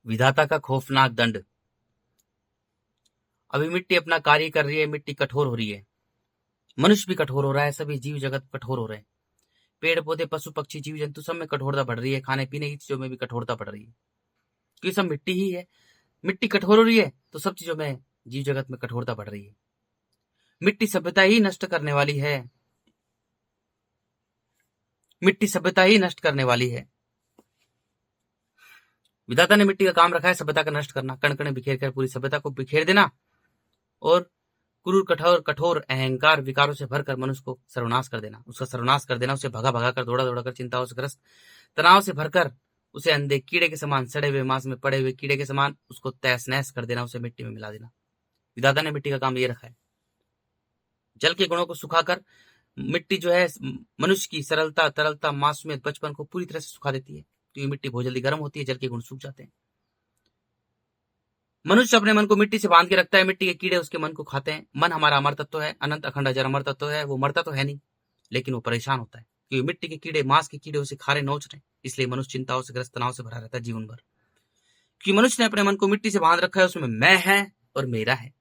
विधाता का खौफनाक दंड। अभी मिट्टी अपना कार्य कर रही है, मिट्टी कठोर हो रही है, मनुष्य भी कठोर हो रहा है, सभी जीव जगत कठोर हो रहे हैं। पेड़ पौधे पशु पक्षी जीव जंतु सब में कठोरता बढ़ रही है, खाने पीने की चीजों में भी कठोरता बढ़ रही है, क्योंकि सब मिट्टी ही है। मिट्टी कठोर हो रही है तो सब चीजों में जीव जगत में कठोरता बढ़ रही है। मिट्टी सभ्यता ही नष्ट करने वाली है, मिट्टी सभ्यता ही नष्ट करने वाली है। विधाता ने मिट्टी का काम रखा है सभ्यता का नष्ट करना, कण कण बिखेर कर पूरी सभ्यता को बिखेर देना और क्रूर कठोर कठोर अहंकार विकारों से भरकर मनुष्य को सर्वनाश कर देना, उसका सर्वनाश कर देना, उसे भगा भगा कर दौड़ा दौड़ा कर चिंताओं से ग्रस्त तनाव से भरकर उसे अंधे कीड़े के समान, सड़े हुए मांस में पड़े हुए कीड़े के समान उसको तहस नहस कर देना, उसे मिट्टी में मिला देना। विधाता ने मिट्टी का काम ये रखा है। जल के गुणों को सुखाकर मिट्टी जो है मनुष्य की सरलता तरलता मासूमियत बचपन को पूरी तरह से सुखा देती है, क्योंकि मिट्टी बहुत जल्दी गर्म होती है, जल के गुण सूख जाते हैं। मनुष्य अपने मन को मिट्टी से बांध के रखता है, मिट्टी के कीड़े उसके मन को खाते हैं। मन हमारा अमर तत्व है, अनंत अखंड अजर अमर तत्व है, वो मरता तो है नहीं, लेकिन वो परेशान होता है, क्योंकि मिट्टी के कीड़े मांस के कीड़े उसे खा रहे नोच रहे, इसलिए मनुष्य चिंताओं से ग्रस्त तनाव से भरा रहता है जीवन भर, क्योंकि मनुष्य ने अपने मन को मिट्टी से बांध रखा है, उसमें मैं है और मेरा है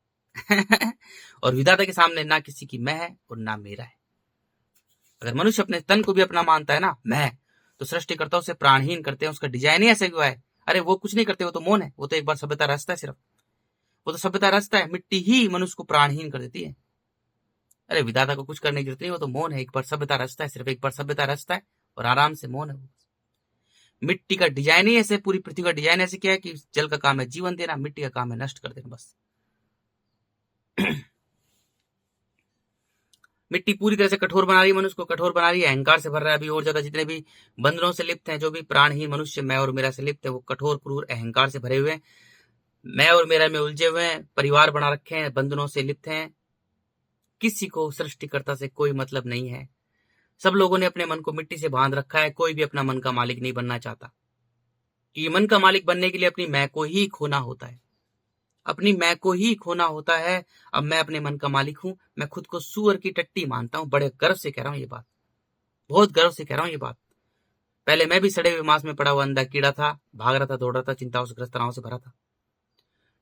और विधाता के सामने ना किसी की मैं है और ना मेरा है। अगर मनुष्य अपने तन को भी अपना मानता है ना मैं, तो सृष्टिकर्ता उसे प्राणहीन करते हैं, उसका डिजाइन ही ऐसे हुआ है। अरे वो कुछ नहीं करते, वो तो मौन है, वो तो एक बार सभ्यता रचता है, सिर्फ वो तो सभ्यता रचता है, मिट्टी ही मनुष्य को प्राणहीन कर देती है। अरे विधाता को कुछ करने की जरूरत नहीं, वो तो मौन है, एक बार सभ्यता रचता है, सिर्फ एक बार सभ्यता रचता है और आराम से मौन है। मिट्टी का डिजाइन ही ऐसे, पूरी पृथ्वी का डिजाइन ऐसे किया है कि जल का काम है जीवन देना, मिट्टी का काम है नष्ट कर देना, बस। मिट्टी पूरी तरह से कठोर बना रही है, मनुष्य को कठोर बना रही है, अहंकार से भर रहा है। अभी और ज्यादा जितने भी बंधनों से लिप्त हैं, जो भी प्राणहीन मनुष्य मैं और मेरा से लिप्त है, वो कठोर क्रूर अहंकार से भरे हुए हैं, मैं और मेरा में उलझे हुए हैं, परिवार बना रखे हैं, बंधनों से लिप्त हैं। किसी को सृष्टिकर्ता से कोई मतलब नहीं है। सब लोगों ने अपने मन को मिट्टी से बांध रखा है, कोई भी अपना मन का मालिक नहीं बनना चाहता, कि मन का मालिक बनने के लिए अपनी मैं को ही खोना होता है, अपनी मैं को ही खोना होता है। अब मैं अपने मन का मालिक हूं, मैं खुद को सुअर की टट्टी मानता हूं, बड़े गर्व से कह रहा हूं ये बात, बहुत गर्व से कह रहा हूं ये बात। पहले मैं भी सड़े हुए मांस में पड़ा हुआ अंधा कीड़ा था, भाग रहा था, दौड़ रहा था, चिंताओं से ग्रस्त तनाव से भरा था।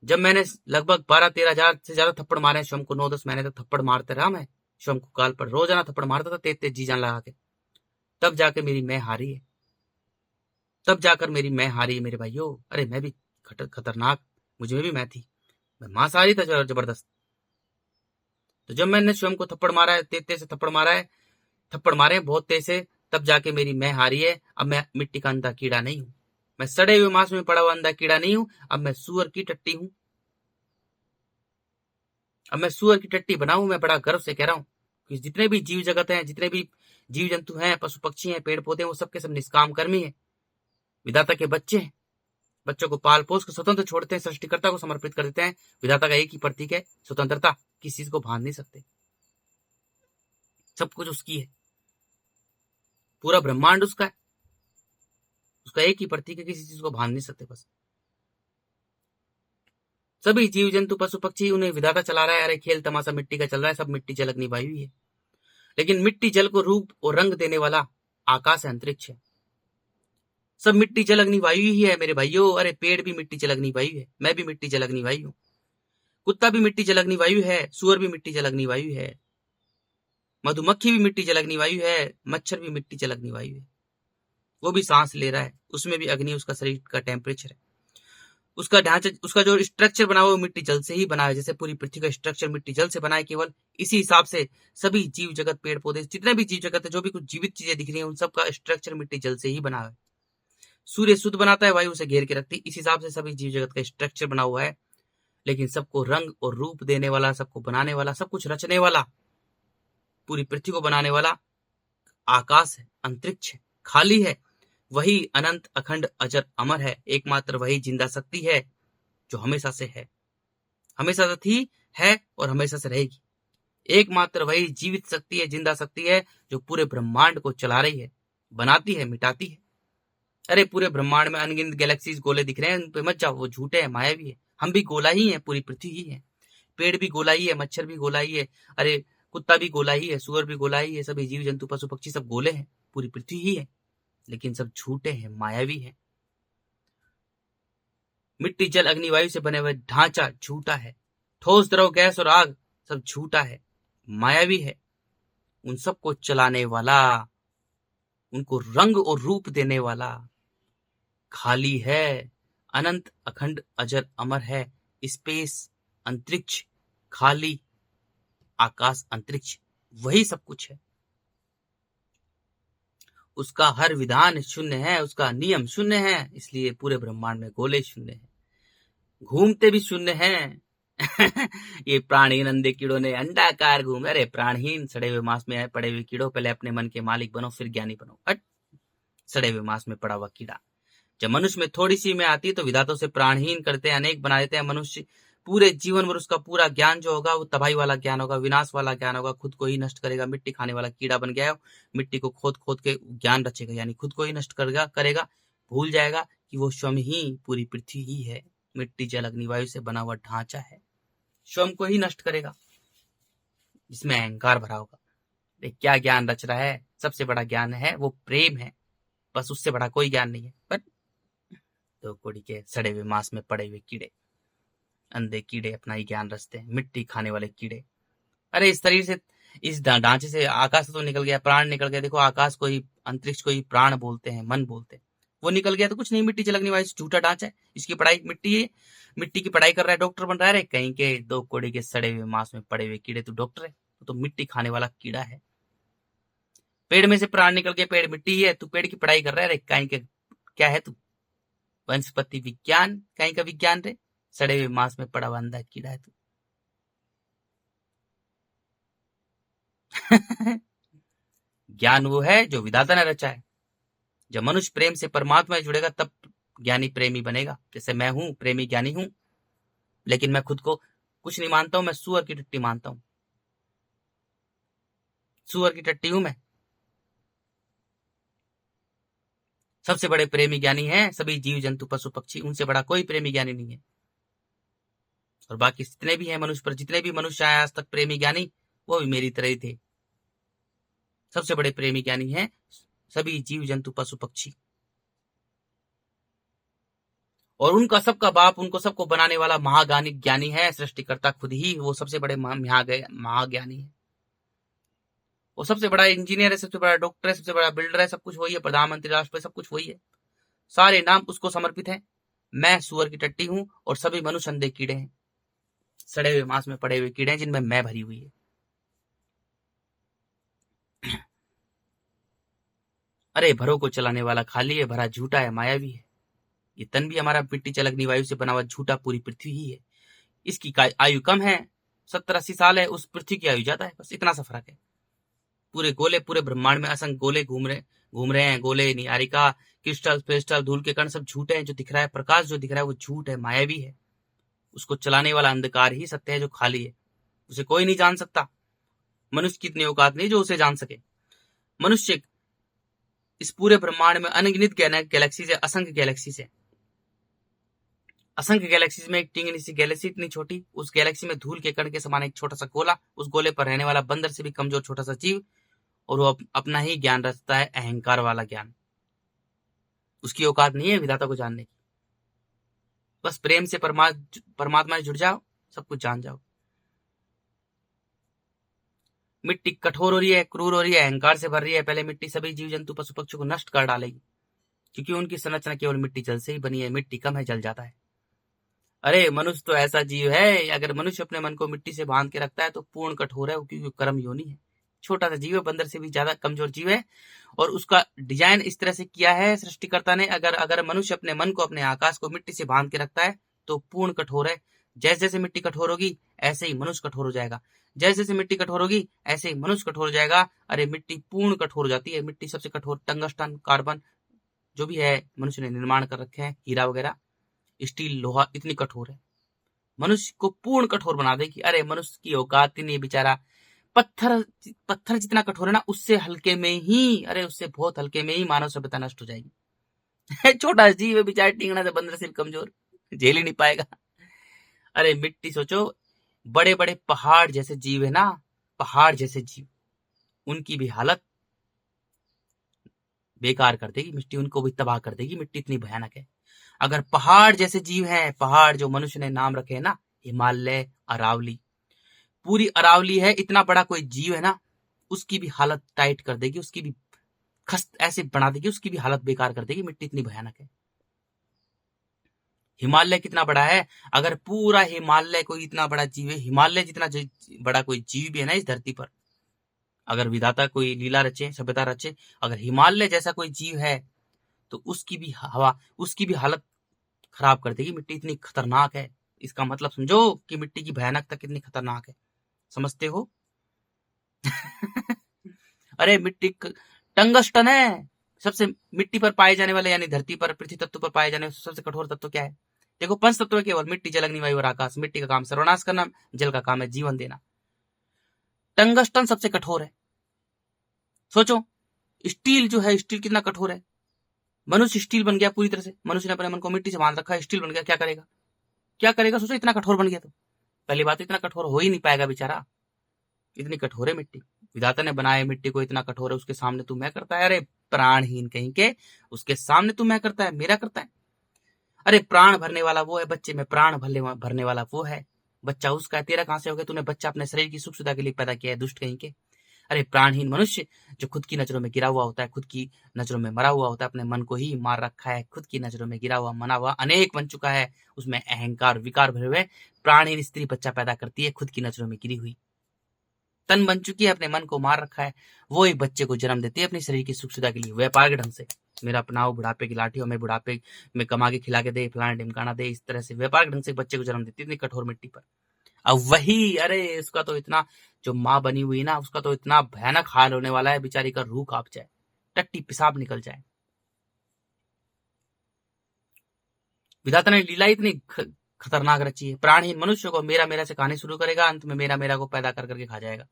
जब मैंने लगभग 12-13 हजार से ज्यादा थप्पड़ मारे, शाम को 9-10 महीने तक थप्पड़ मारते रहा मैं, शाम को काल पर रोजाना थप्पड़ मारता था, तेज तेज जी जान लगा के, तब जाके मेरी मैं हारी है, तब जाकर मेरी मैं हारी है मेरे भाइयों। अरे मैं भी खतरनाक, मुझे में भी मैं थी, मैं मांसाहारी था जबरदस्त। तो जब मैंने स्वयं को थप्पड़ मारा है, तेज तेज से थप्पड़ मारा है, थप्पड़ मारे बहुत तेज से, तब जाके मेरी मैं हारी है। अब मैं मिट्टी का अंधा कीड़ा नहीं हूं, मैं सड़े हुए मांस में पड़ा हुआ अंधा कीड़ा नहीं हूं, अब मैं सुअर की टट्टी हूं, अब मैं सुअर की टट्टी बना हूं। मैं बड़ा गर्व से कह रहा हूं कि जितने भी जीव जगत हैं, जितने भी जीव जंतु हैं, पशु पक्षी हैं, पेड़ पौधे, वो सबके सब निष्काम कर्मी है, विधाता के बच्चे हैं। बच्चों को पाल पोस कर स्वतंत्र छोड़ते हैं, सृष्टिकर्ता को समर्पित कर देते हैं। विधाता का एक ही प्रतीक है स्वतंत्रता, किसी चीज को बांध नहीं सकते, सब कुछ उसकी है, पूरा ब्रह्मांड उसका है, उसका एक ही प्रतीक है, किसी चीज को बांध नहीं सकते, बस। सभी जीव जंतु पशु पक्षी उन्हें विधाता चला रहा है। अरे खेल तमाशा मिट्टी का चल रहा है, सब मिट्टी जल अग्नि वायु ही है, लेकिन मिट्टी जल को रूप और रंग देने वाला आकाश है, अंतरिक्ष है। सब मिट्टी जल अग्नि वायु ही है मेरे भाइयों। अरे पेड़ भी मिट्टी जल अग्नि वायु है, मैं भी मिट्टी जल अग्नि वायु हूं, कुत्ता भी मिट्टी जल अग्नि वायु है, सुअर भी मिट्टी जल अग्नि वायु है, मधुमक्खी भी मिट्टी जल अग्नि वायु है, मच्छर भी मिट्टी जल अग्नि वायु है। वो भी सांस ले रहा है, उसमें भी अग्नि उसका शरीर का टेम्परेचर है, उसका ढांचा, उसका जो स्ट्रक्चर बना हुआ मिट्टी जल से ही बना है। जैसे पूरी पृथ्वी का स्ट्रक्चर मिट्टी जल से बना है, केवल इसी हिसाब से सभी जीव जगत पेड़ पौधे जितने भी जीव जगत है, जो भी कुछ जीवित चीजें दिख रही है, उन सब का स्ट्रक्चर मिट्टी जल से ही बना है। सूर्य शुद्ध बनाता है, वायु उसे घेर के रखती है, इस हिसाब से सभी जीव जगत का स्ट्रक्चर बना हुआ है। लेकिन सबको रंग और रूप देने वाला, सबको बनाने वाला, सब कुछ रचने वाला, पूरी पृथ्वी को बनाने वाला आकाश है, अंतरिक्ष है, खाली है, वही अनंत अखंड अजर अमर है। एकमात्र वही जिंदा शक्ति है जो हमेशा से है, हमेशा से थी, है और हमेशा से रहेगी। एकमात्र वही जीवित शक्ति है, जिंदा शक्ति है, जो पूरे ब्रह्मांड को चला रही है, बनाती है, मिटाती है। अरे पूरे ब्रह्मांड में अनगिनत गैलेक्सीज गोले दिख रहे हैं, उन पे मत जाओ, वो झूठे हैं, मायावी है। हम भी गोला ही है, पूरी पृथ्वी ही है, पेड़ भी गोला ही है, मच्छर भी गोला ही है, अरे कुत्ता भी गोला ही है, सुअर भी गोला ही है, सभी जीव जंतु पशु पक्षी सब गोले हैं, पूरी पृथ्वी ही है, लेकिन सब झूठे हैं, मायावी है। मिट्टी जल अग्नि वायु से बने हुए ढांचा झूठा है। ठोस द्रव गैस और आग सब झूठा है, मायावी है। उन सबको चलाने वाला, उनको रंग और रूप देने वाला खाली है, अनंत अखंड अजर अमर है। स्पेस, अंतरिक्ष, खाली आकाश, अंतरिक्ष, वही सब कुछ है। उसका हर विधान शून्य है, उसका नियम शून्य है, इसलिए पूरे ब्रह्मांड में गोले शून्य है, घूमते भी शून्य हैं। ये प्राणहीन अंधे कीड़ों ने अंडाकार घूमे। अरे प्राणहीन सड़े हुए मांस में पड़े हुए कीड़ों, पहले अपने मन के मालिक बनो फिर ज्ञानी बनो। हट, सड़े हुए मांस में पड़ा हुआ कीड़ा। जब मनुष्य में थोड़ी सी में आती है तो विधाता से प्राणहीन करते हैं, अनेक बना देते हैं। मनुष्य पूरे जीवन भर उसका पूरा ज्ञान जो होगा वो तबाही वाला ज्ञान होगा, विनाश वाला ज्ञान होगा, खुद को ही नष्ट करेगा। मिट्टी खाने वाला कीड़ा बन गया है, मिट्टी को खोद खोद के ज्ञान रचेगा, यानी खुद को ही नष्ट करेगा। भूल जाएगा कि वो स्वयं ही पूरी पृथ्वी ही है। मिट्टी जल अग्नि वायु से बना हुआ ढांचा है, स्वयं को ही नष्ट करेगा, जिसमें अहंकार भरा होगा। क्या ज्ञान रच रहा है? सबसे बड़ा ज्ञान है वो प्रेम है, बस उससे बड़ा कोई ज्ञान नहीं है। बट तो कोड़ी के सड़े हुए मांस में पड़े हुए कीड़े, अंधे कीड़े अपना ही ज्ञान रचते हैं, मिट्टी खाने वाले कीड़े। अरे इस शरीर से, इस ढांचे से आकाश तो निकल गया, प्राण निकल गया। देखो आकाश को ही, अंतरिक्ष को ही प्राण बोलते हैं, मन बोलते हैं। वो निकल गया तो कुछ नहीं, मिट्टी जलगनी वायु झूठा ढांचा है। इसकी पढ़ाई मिट्टी है, मिट्टी की पढ़ाई कर रहा है, डॉक्टर बन रहा है। कहीं के दो कोड़ी के सड़े हुए मांस में पड़े हुए कीड़े, तू डॉक्टर है? तो मिट्टी खाने वाला कीड़ा है। पेड़ में से प्राण निकल के पेड़ मिट्टी ही है, तू पेड़ की पढ़ाई कर रहा है। कहीं के क्या है तू? वनस्पति विज्ञान कहीं का विज्ञान रे? सड़े हुए मांस में पड़ा हुआ अंधा कीड़ा है तू। ज्ञान वो है जो विधाता ने रचा है। जब मनुष्य प्रेम से परमात्मा से जुड़ेगा तब ज्ञानी प्रेमी बनेगा। जैसे मैं हूं प्रेमी ज्ञानी हूं, लेकिन मैं खुद को कुछ नहीं मानता हूं, मैं सुअर की टट्टी मानता हूं। सुअर की टट्टी हूं मैं। सबसे बड़े प्रेमी ज्ञानी हैं सभी जीव जंतु पशु पक्षी, उनसे बड़ा कोई प्रेमी ज्ञानी नहीं है। और बाकी जितने भी हैं मनुष्य पर, जितने भी मनुष्य आए आज तक प्रेमी ज्ञानी, वो भी मेरी तरह ही थे। सबसे बड़े प्रेमी ज्ञानी हैं सभी जीव जंतु पशु पक्षी, और उनका सबका बाप, उनको सबको बनाने वाला महाज्ञानी ज्ञानी है, सृष्टिकर्ता खुद ही। वो सबसे बड़े महाज्ञानी है। वो सबसे बड़ा इंजीनियर है, सबसे बड़ा डॉक्टर है, सबसे बड़ा बिल्डर है, सब कुछ वही है। प्रधानमंत्री, राष्ट्रपति, सब कुछ वही है। सारे नाम उसको समर्पित है। मैं सुअर की टट्टी हूं और सभी मनुष्य अंधे कीड़े हैं, सड़े हुए मांस में पड़े हुए कीड़े हैं, जिनमें मैं भरी हुई है। अरे भरों को चलाने वाला खाली है, भरा झूठा है, मायावी है। ये तन भी हमारा मिट्टी जल वायु से बना हुआ झूठा पूरी पृथ्वी ही है। इसकी आयु कम है, 70-80 साल है, उस पृथ्वी की आयु ज्यादा है, बस इतना सा फर्क है। पूरे गोले, पूरे ब्रह्मांड में असंख्य गोले घूम रहे हैं। गोले, निहारिका, क्रिस्टल, धूल के कण सब झूठे हैं। जो दिख रहा है, प्रकाश जो दिख रहा है, वो झूठ है, मायावी है। उसको चलाने वाला अंधकार ही सत्य है जो खाली है, उसे कोई नहीं जान सकता। मनुष्य की इतनी औकात नहीं जो उसे जान सके। मनुष्य इस पूरे ब्रह्मांड में अनगिनत गैलेक्सी से, असंख्य गैलेक्सी से, असंख्य गैलेक्सीज में एक टिंगनी सी गैलेक्सी इतनी छोटी, उस गैलेक्सी में धूल के कण के समान एक छोटा सा गोला, उस गोले पर रहने वाला बंदर से भी कमजोर छोटा सा जीव, और वो अपना ही ज्ञान रचता है, अहंकार वाला ज्ञान। उसकी औकात नहीं है विधाता को जानने की। बस प्रेम से परमात्मा से जुड़ जाओ, सब कुछ जान जाओ। मिट्टी कठोर हो रही है, क्रूर हो रही है, अहंकार से भर रही है। पहले मिट्टी सभी जीव जंतु पशु पक्षियों को नष्ट कर डालेगी, क्योंकि उनकी संरचना केवल मिट्टी जल से ही बनी है। मिट्टी कम है, जल जाता है। अरे मनुष्य तो ऐसा जीव है, अगर मनुष्य अपने मन को मिट्टी से बांध के रखता है तो पूर्ण कठोर है, क्योंकि कर्म योनि है। छोटा सा जीव है, बंदर से भी ज्यादा कमजोर जीव है, और उसका डिजाइन इस तरह से किया है सृष्टिकर्ता ने। अगर मनुष्य अपने मन को, अपने आकाश को मिट्टी से बांध के रखता है तो पूर्ण कठोर है। जैसे जैसे मिट्टी कठोर होगी ऐसे ही मनुष्य कठोर हो जाएगा, जैसे जैसे मिट्टी कठोर होगी ऐसे ही मनुष्य कठोर हो जाएगा। अरे मिट्टी पूर्ण कठोर हो जाती है। मिट्टी सबसे कठोर, टंगस्टन, कार्बन जो भी है मनुष्य ने निर्माण कर रखे हैं, हीरा वगैरह, स्टील, लोहा, इतनी कठोर है, मनुष्य को पूर्ण कठोर बना देगी। अरे मनुष्य की औकात ही नहीं बेचारा। पत्थर जितना कठोर है ना, उससे हल्के में ही, अरे उससे बहुत हल्के में ही मानव सभ्यता नष्ट हो जाएगी। छोटा जीव है बेचारा, टींगना से बंदर से कमजोर, झेल ही नहीं पाएगा। अरे मिट्टी सोचो, बड़े बड़े पहाड़ जैसे जीव है ना, पहाड़ जैसे जीव, उनकी भी हालत बेकार कर देगी मिट्टी, उनको भी तबाह कर देगी मिट्टी, इतनी भयानक है। अगर पहाड़ जैसे जीव हैं, पहाड़ जो मनुष्य ने नाम रखे हैं ना, हिमालय, अरावली, पूरी अरावली है, इतना बड़ा कोई जीव है ना, उसकी भी हालत टाइट कर देगी, उसकी भी खस्त ऐसे बना देगी, उसकी भी हालत बेकार कर देगी। मिट्टी इतनी भयानक है। हिमालय कितना बड़ा है, अगर पूरा हिमालय कोई इतना बड़ा जीव है, हिमालय जितना बड़ा कोई जीव भी है ना इस धरती पर, अगर विधाता कोई लीला रचे, सभ्यता रचे, अगर हिमालय जैसा कोई जीव है तो उसकी भी हवा, उसकी भी हालत खराब कर देगी। मिट्टी इतनी खतरनाक है। इसका मतलब समझो कि मिट्टी की भयानकता कितनी खतरनाक है। समझते हो? अरे मिट्टी टंगस्टन है सबसे, मिट्टी पर पाए जाने वाले, यानी धरती पर, पृथ्वी तत्व पर पाए जाने वाले सबसे कठोर तत्व क्या है? देखो, पंच तत्व है केवल, मिट्टी, जल, अग्नि, वायु और आकाश। मिट्टी का काम सर्वनाश करना, जल का काम है जीवन देना। टंगस्टन सबसे कठोर है। सोचो, स्टील जो है, स्टील कितना कठोर है। मनुष्य स्टील बन गया पूरी तरह से। मनुष्य ने अपने मन को मिट्टी से बांध रखा है, स्टील बन गया, क्या करेगा? क्या करेगा? सोचो, इतना कठोर बन गया तो पहली बात, इतना कठोर हो ही नहीं पाएगा बेचारा, इतनी कठोर है मिट्टी। विधाता ने बनाया मिट्टी को, इतना कठोर है, उसके सामने तू मैं करता है? अरे प्राणहीन कहीं के, उसके सामने तू मैं करता है, मेरा करता है? अरे प्राण भरने वाला वो है, बच्चे में प्राण भरने वाला वो है, बच्चा उसका है, तेरा कहां से हो गया? तूने बच्चा अपने शरीर की सुख सुविधा के लिए पैदा किया है, दुष्ट कहीं के। अरे प्राणहीन मनुष्य, जो खुद की नजरों में गिरा हुआ होता है, खुद की नजरों में मरा हुआ होता है, अपने मन को ही मार रखा है, खुद की नजरों में गिरा हुआ, मना हुआ अनेक बन चुका है, उसमें अहंकार विकार भरे हुए प्राणहीन स्त्री बच्चा पैदा करती है, खुद की नजरों में गिरी हुई, तन बन चुकी है, अपने मन को मार रखा है, वो एक बच्चे को जन्म देती है अपने शरीर की सुख सुविधा के लिए, व्यापार के ढंग से। मेरा अपनाओ, बुढ़ापे की लाठी हो, मैं बुढ़ापे में कमा के खिला के दे, फलाना ढिमकाना दे, इस तरह से व्यापार के ढंग से बच्चे को जन्म देती है इतनी कठोर मिट्टी पर। अब वही, अरे उसका तो इतना, जो माँ बनी हुई ना, उसका तो इतना भयानक हाल होने वाला है, बेचारी का रूह कांप जाए, टट्टी पेशाब निकल जाए। विधाता ने लीला इतनी खतरनाक रची है। प्राणहीन मनुष्य को मेरा मेरा से कहानी शुरू करेगा, अंत में मेरा मेरा को पैदा कर करके खा जाएगा।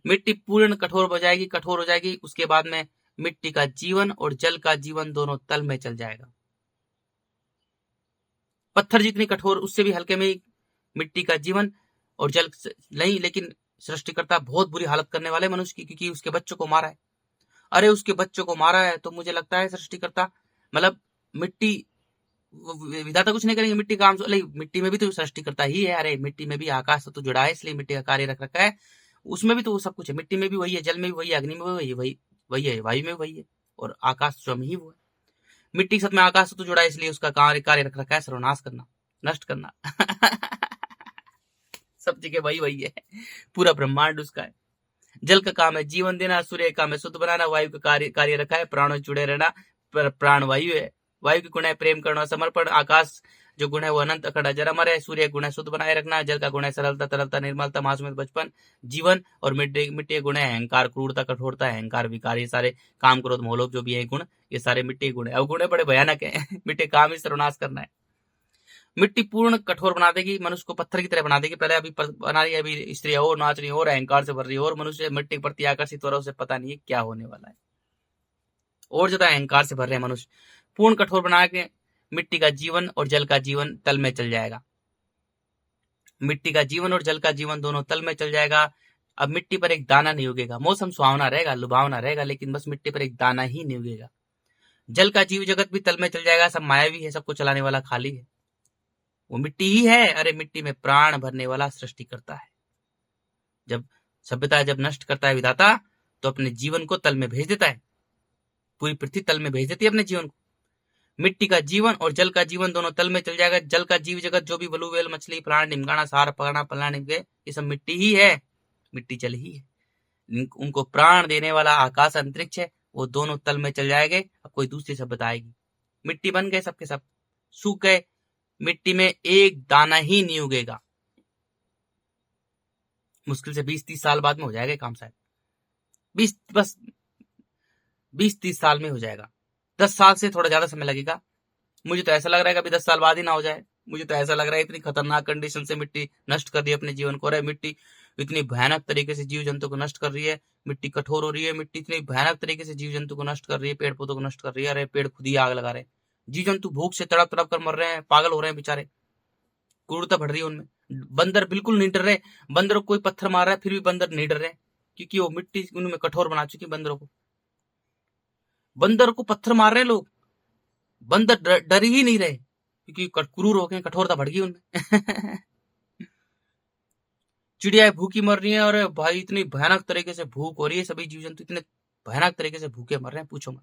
मिट्टी पूर्ण कठोर हो जाएगी, कठोर हो जाएगी, उसके बाद में मिट्टी का जीवन और जल का जीवन दोनों तल में चल जाएगा। पत्थर जितनी कठोर, उससे भी हल्के में मिट्टी का जीवन और जल नहीं, लेकिन सृष्टिकर्ता बहुत बुरी हालत करने वाले मनुष्य की, क्योंकि उसके बच्चों को मारा है। अरे उसके बच्चों को मारा है, तो मुझे लगता है सृष्टिकर्ता, मतलब मिट्टी, विधाता कुछ नहीं करेंगे, मिट्टी काम, मिट्टी में भी तो सृष्टिकर्ता ही है। अरे मिट्टी में भी आकाश तो जुड़ा है, इसलिए मिट्टी का कार्य रख रखा है, उसमें भी तो वो सब कुछ है। मिट्टी में भी वही है, जल में भी वही है, अग्नि में भी वही है, वायु में वही है, और आकाश स्वयं ही वो है। मिट्टी के साथ में आकाश तो जुड़ा है, इसलिए उसका कार्य रख रखा है सर्वनाश करना, नष्ट करना। सब जगह वही वही है, पूरा ब्रह्मांड उसका है। जल का काम है जीवन देना, सूर्य का काम है शुद्ध बनाना, वायु का कार्य रखा है प्राणों से जुड़े रहना, प्राण वायु है। वायु के गुण है प्रेम करना, समर्पण। आकाश जो गुण है वो अनंत, अखंड, अजर, अमर है। सूर्य गुण है शुद्ध बनाए रखना। जल का गुण है सरलता, तरलता, निर्मलता, मासूमियत, बचपन, जीवन। और मिट्टी के गुण है अहंकार, क्रूरता, कठोरता, अहंकार, विकार। ये सारे काम, क्रोध, मोहलोभ जो भी है गुण, ये सारे मिट्टी के गुण है। अब गुण बड़े भयानक है। मिट्टी काम ही सर्वनाश करना है। मिट्टी पूर्ण कठोर बना देगी, मनुष्य को पत्थर की तरह बना देगी। पहले अभी बना रही है, अभी स्त्री और नाच रही है, और अहंकार से भर रही है, और मनुष्य मिट्टी के प्रति आकर्षित हो रहा है, उसे पता नहीं है क्या होने वाला है, और ज्यादा अहंकार से भर रहे हैं मनुष्य। पूर्ण कठोर बना के मिट्टी का जीवन और जल का जीवन तल में चल जाएगा। मिट्टी का जीवन और जल का जीवन दोनों तल में चल जाएगा। अब मिट्टी पर एक दाना नहीं उगेगा। मौसम सुहावना रहेगा, लुभावना रहेगा, लेकिन बस मिट्टी पर एक दाना ही नहीं उगेगा। जल का जीव जगत भी तल में चल जाएगा, सब मायावी है, सबको चलाने वाला खाली है, वो मिट्टी ही है। अरे मिट्टी में प्राण भरने वाला सृष्टि करता है। जब सभ्यता जब नष्ट करता है विधाता, तो अपने जीवन को तल में भेज देता है, पूरी पृथ्वी तल में भेज देती है अपने जीवन को। मिट्टी का जीवन और जल का जीवन दोनों तल में चल जाएगा। जल का जीव जगत जो भी बलू, वेल, मछली, प्राण, निमगाना, सार, पकड़ना, पलना, निमगे, ये सब मिट्टी ही है, मिट्टी जल ही है। उनको प्राण देने वाला आकाश अंतरिक्ष है, वो दोनों तल में चल जाएंगे। अब कोई दूसरी सभ्यता आएगी, मिट्टी बन गए सबके सब, सूख गए, मिट्टी में एक दाना ही नहीं उगेगा। मुश्किल से 20-30 साल बाद में हो जाएगा काम, शायद 20-30 साल में हो जाएगा। 10 साल से थोड़ा ज्यादा समय लगेगा। मुझे तो ऐसा लग रहा है कि अभी 10 साल बाद ही ना हो जाए। मुझे तो ऐसा लग रहा है इतनी खतरनाक कंडीशन से मिट्टी नष्ट कर दी अपने जीवन को। अरे मिट्टी इतनी भयानक तरीके से जीव जंतु को नष्ट कर रही है, मिट्टी कठोर हो रही है, मिट्टी इतनी भयानक तरीके से जीव जंतु को नष्ट कर रही है, पेड़ पौधों को नष्ट कर रही है। अरे पेड़ खुद ही आग लगा रहे हैं, जीव जंतु भूख से तड़प तड़प कर मर रहे हैं, पागल हो रहे हैं बेचारे, क्रूरता बढ़ रही है उनमें। बंदर बिल्कुल नहीं डर रहे, बंदरों को कोई पत्थर मार रहा है फिर भी बंदर नहीं डर रहे, क्योंकि वो मिट्टी उनमें कठोर बना चुकी है बंदरों को। बंदर को पत्थर मार रहे लोग, बंदर डर ही नहीं रहे क्योंकि क्रूर हो गए, कठोरता बढ़ गई उनमें। चिड़िया भूखी मर रही है, और भाई इतनी भयानक तरीके से भूख हो रही है, सभी जीव जंतु इतने भयानक तरीके से भूखे मर रहे हैं, पूछो मत।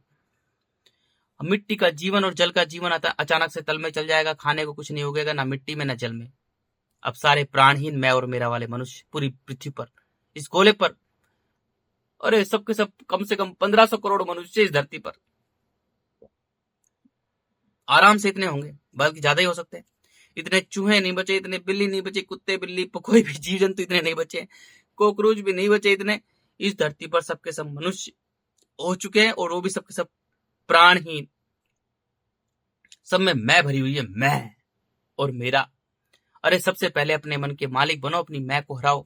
मिट्टी का जीवन और जल का जीवन अचानक से तल में चल जाएगा, खाने को कुछ नहीं उगेगा, ना मिट्टी में ना जल में। अब सारे प्राणहीन मैं और मेरा वाले मनुष्य पूरी पृथ्वी पर, इस गोले पर, अरे सबके सब कम से कम 1500 करोड़ मनुष्य इस धरती पर आराम से इतने होंगे, बल्कि ज्यादा ही हो सकते हैं। इतने चूहे नहीं बचे, इतने बिल्ली नहीं बचे, कुत्ते बिल्ली कोई भी जीव जंतु इतने नहीं बचे, कॉकरोच भी नहीं बचे इतने। इस धरती पर सबके सब मनुष्य हो चुके हैं, और वो भी सबके सब प्राणहीन। सब में मैं भरी हुई है, मैं और मेरा। अरे सबसे पहले अपने मन के मालिक बनो, अपनी मैं को हराओ।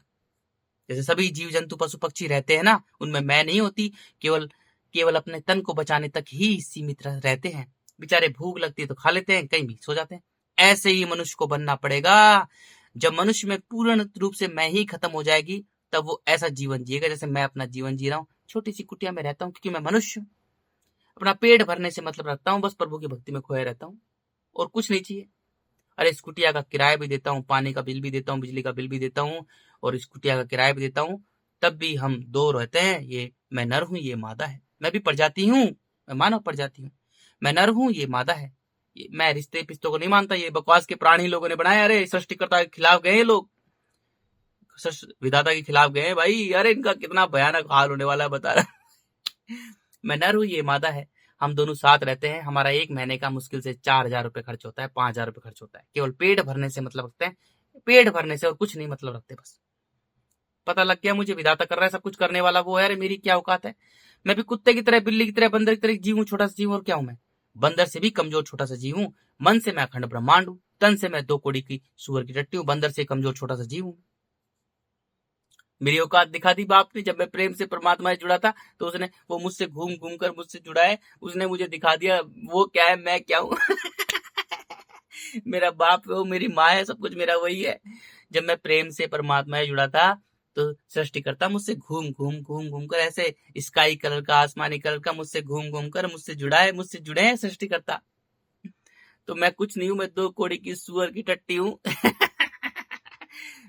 जैसे सभी जीव जंतु पशु पक्षी रहते हैं ना, उनमें मैं नहीं होती, केवल अपने तन को बचाने तक ही सीमित रहते हैं। बेचारे भूख लगती है तो खा लेते हैं, कहीं भी सो जाते हैं। ऐसे ही मनुष्य को बनना पड़ेगा। जब मनुष्य में पूर्ण रूप से मैं ही खत्म हो जाएगी, तब वो ऐसा जीवन जिएगा जैसे मैं अपना जीवन जी रहा हूँ। छोटी सी कुटिया में रहता हूँ क्योंकि मैं मनुष्य हूँ, अपना पेट भरने से मतलब रखता हूँ, बस प्रभु की भक्ति में खोया रहता हूँ, और कुछ नहीं चाहिए। अरे इस कुटिया का किराया भी देता हूँ, पानी का बिल भी देता हूँ, बिजली का बिल भी देता हूँ, और इस कुटिया का किराया भी देता हूँ, तब भी हम दो रहते हैं। ये मैं नर हूँ, ये मादा है। मैं भी प्रजाति हूँ, मैं मानव प्रजाति हूँ। मैं नर हूँ, ये मादा है। मैं रिश्ते पिश्तों को नहीं मानता, ये बकवास के प्राणी लोगों ने बनाए। अरे सृष्टिकर्ता के खिलाफ गए लोग, विधाता के खिलाफ गए भाई। अरे इनका कितना भयानक हाल होने वाला है, बता रहा। मैं नर हूँ, ये मादा है। हम दोनों साथ रहते हैं। हमारा एक महीने का मुश्किल से 4000 रुपए खर्च होता है, 5000 रुपए खर्च होता है। केवल पेट भरने से मतलब रखते हैं, पेट भरने से और कुछ नहीं मतलब रखते। बस पता लग गया मुझे, विधाता कर रहा है, सब कुछ करने वाला वो है। अरे मेरी क्या औकात है? मैं भी कुत्ते की तरह, बिल्ली की तरह, बंदर की तरह जीव हूँ, छोटा सा जीव। और क्या हूं मैं? बंदर से भी कमजोर छोटा सा जीव हूँ। मन से मैं अखंड ब्रह्मांड हूँ, तन से मैं 2 कोड़ी की सुअर की टट्टी हूँ। बंदर से कमजोर छोटा सा जीव हूँ। मेरी औकात दिखा दी बाप ने। जब मैं प्रेम से परमात्मा से जुड़ा था, तो उसने वो मुझसे घूम घूम कर मुझसे जुड़ा है, उसने मुझे दिखा दिया वो क्या है, मैं क्या हूँ। मेरा बाप है वो, मेरी माँ है, सब कुछ मेरा वही है। जब मैं प्रेम से परमात्मा से जुड़ा था, तो सृष्टिकर्ता मुझसे घूम घूम कर, ऐसे स्काई कलर का, आसमानी कलर का, मुझसे घूम घूम कर मुझसे जुड़ा है, मुझसे जुड़े हैं सृष्टिकर्ता। तो मैं कुछ नहीं हूँ, मैं 2 कोड़ी की सुअर की टट्टी हूँ।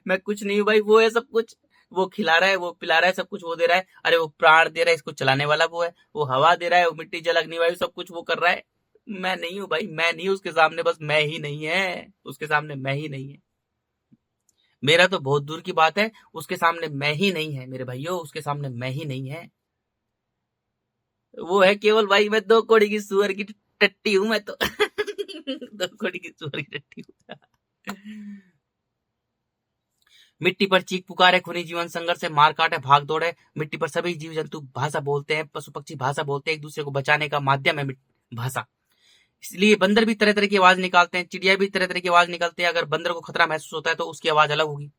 मैं कुछ नहीं हूँ भाई, वो है सब कुछ। वो खिला रहा है, वो पिला रहा है, सब कुछ वो दे रहा है। अरे वो प्राण दे रहा है, इसको चलाने वाला वो है। वो हवा दे रहा है, वो मिट्टी जल अग्नि वायु सब कुछ वो कर रहा है। मैं नहीं हूँ भाई, मैं नहीं हूँ उसके सामने, बस मैं ही नहीं है उसके सामने, मैं ही नहीं है। मेरा तो बहुत दूर की बात है, उसके सामने मैं ही नहीं है मेरे भाइयों, उसके सामने मैं ही नहीं है। वो है केवल भाई, मैं 2 कोड़ी की सुअर की टट्टी हूँ मैं तो। 2 कोड़ी की सुअर की टट्टी हूँ। मिट्टी पर चीख पुकारे, खूनी जीवन संघर्ष से मार काटे, भाग दौड़े। मिट्टी पर सभी जीव जंतु भाषा बोलते हैं, पशु पक्षी भाषा बोलते हैं, एक दूसरे को बचाने का माध्यम है भाषा। इसलिए बंदर भी तरह तरह की आवाज निकालते हैं, चिड़िया भी तरह तरह की आवाज निकालते हैं। अगर बंदर को खतरा महसूस होता है तो उसकी आवाज अलग होगी।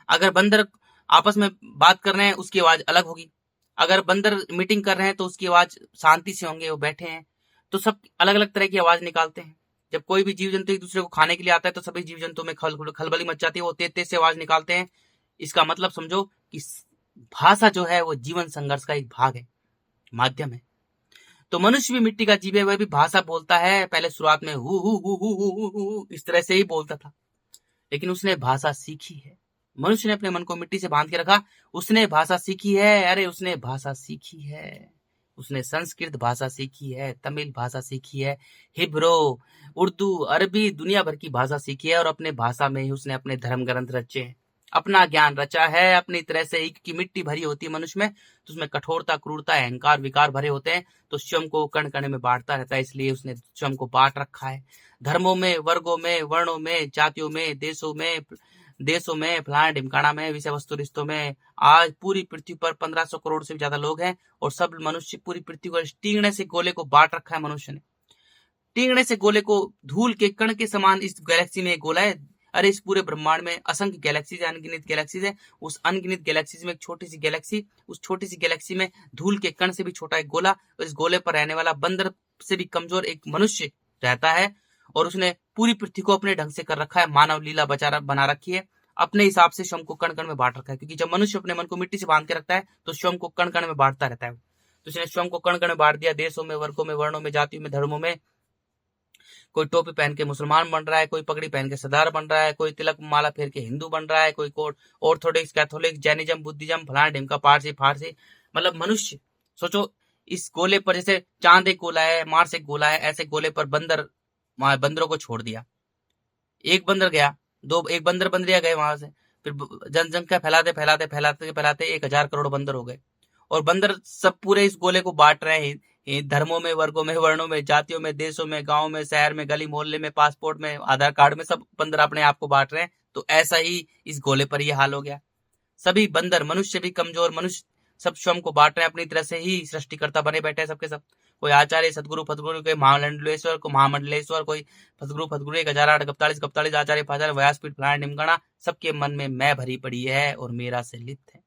अगर बंदर आपस में बात कर रहे हैं, उसकी आवाज अलग होगी। अगर बंदर मीटिंग कर रहे हैं तो उसकी आवाज शांति से होंगे, वो बैठे हैं, तो सब अलग अलग तरह की आवाज निकालते हैं। जब कोई भी जीव जंतु एक दूसरे को खाने के लिए आता है, तो सभी जीव जंतुओं में खलबली मच जाती है, वो तेज तेज से आवाज निकालते हैं। इसका मतलब समझो कि भाषा जो है वो जीवन संघर्ष का एक भाग है, माध्यम है। तो मनुष्य भी मिट्टी का जीव है, वह भी भाषा बोलता है। पहले शुरुआत में हु इस तरह से ही बोलता था, लेकिन उसने भाषा सीखी है। मनुष्य ने अपने मन को मिट्टी से बांध के रखा, उसने भाषा सीखी है। अरे उसने भाषा सीखी है, उसने संस्कृत भाषा सीखी है, तमिल भाषा सीखी है, हिब्रू, उर्दू, अरबी, दुनिया भर की भाषा सीखी है। और अपने भाषा में ही उसने अपने धर्म ग्रंथ रचे हैं, अपना ज्ञान रचा है अपनी तरह से। एक की मिट्टी भरी होती है मनुष्य में, तो उसमें कठोरता, क्रूरता, अहंकार, विकार भरे होते हैं। तो स्वयं को कण कण में बांटता रहता है, इसलिए उसने स्वयं को बांट रखा है। धर्मों में, वर्गों में, वर्णों में, जातियों में, देशों में, फलाना ढिमकाना में, विषय वस्तु रिश्तों में। आज पूरी पृथ्वी पर 1500 करोड़ से भी ज्यादा लोग हैं, और सब मनुष्य पूरी पृथ्वी को टींगने से गोले को बांट रखा है मनुष्य ने। टींगने से गोले को, धूल के कण के समान इस गैलेक्सी में एक गोला है। अरे इस पूरे ब्रह्मांड में असंख्य गैलेक्सीज, अनगिनत गैलेक्सीज है। उस अनगिनत गैलेक्सीज में एक छोटी सी गैलेक्सी, उस छोटी सी गैलेक्सी में धूल के कण से भी छोटा एक गोला, और इस गोले पर रहने वाला बंदर से भी कमजोर एक मनुष्य रहता है। और उसने पूरी पृथ्वी को अपने ढंग से कर रखा है, मानव लीला बना रखी है। अपने हिसाब से स्वयं को कण कण में बांट रखा है, क्योंकि जब मनुष्य अपने मन को मिट्टी से बांध के रखता है, तो स्वयं को कण कण में बांटता रहता है। तो इसने स्वयं को कण कण बांट दिया, देशों में, वर्गों में, वर्णों में, जातियों में, धर्मों में। कोई टोपी पहन के मुसलमान बन रहा है, कोई पगड़ी पहन के सरदार बन रहा है, कोई तिलक माला फेर के हिंदू बन रहा है, कोई quote orthodox, Catholic, Jainism, Buddhism, फलाना ढिमका, पारसी, फारसी। मतलब मनुष्य सोचो, इस गोले पर जैसे चांद एक गोला है, मार्स एक गोला है, ऐसे गोले पर बंदरों को छोड़ दिया। एक बंदर गया, एक बंदर बंदरिया गए वहां से, फिर जनसंख्या फैलाते फैलाते फैलाते फैलाते 1,000 करोड़ बंदर हो गए। और बंदर सब पूरे इस गोले को बांट रहे हैं, धर्मों में, वर्गों में, वर्णों में, जातियों में, देशों में, गांव में, शहर में, गली मोहल्ले में, पासपोर्ट में, आधार कार्ड में, सब बंदर अपने आप को बांट रहे हैं। तो ऐसा ही इस गोले पर ये हाल हो गया। सभी बंदर, मनुष्य भी कमजोर, मनुष्य सब स्वयं को बांट रहे हैं, अपनी तरह से ही सृष्टिकर्ता बने बैठे हैं सबके सब। कोई आचार्य, सदगुरु, फतगुरु, कोई महामंडलेश्वर, को महामंडलेश्वर, कोई फतगुरु 1008 गप्तालीस गप्तालीस, आचार्य फाचार्य, व्यासपीठ, फलाना ढिमकाना। सबके मन में मैं भरी पड़ी है और मेरा से लिप्त है।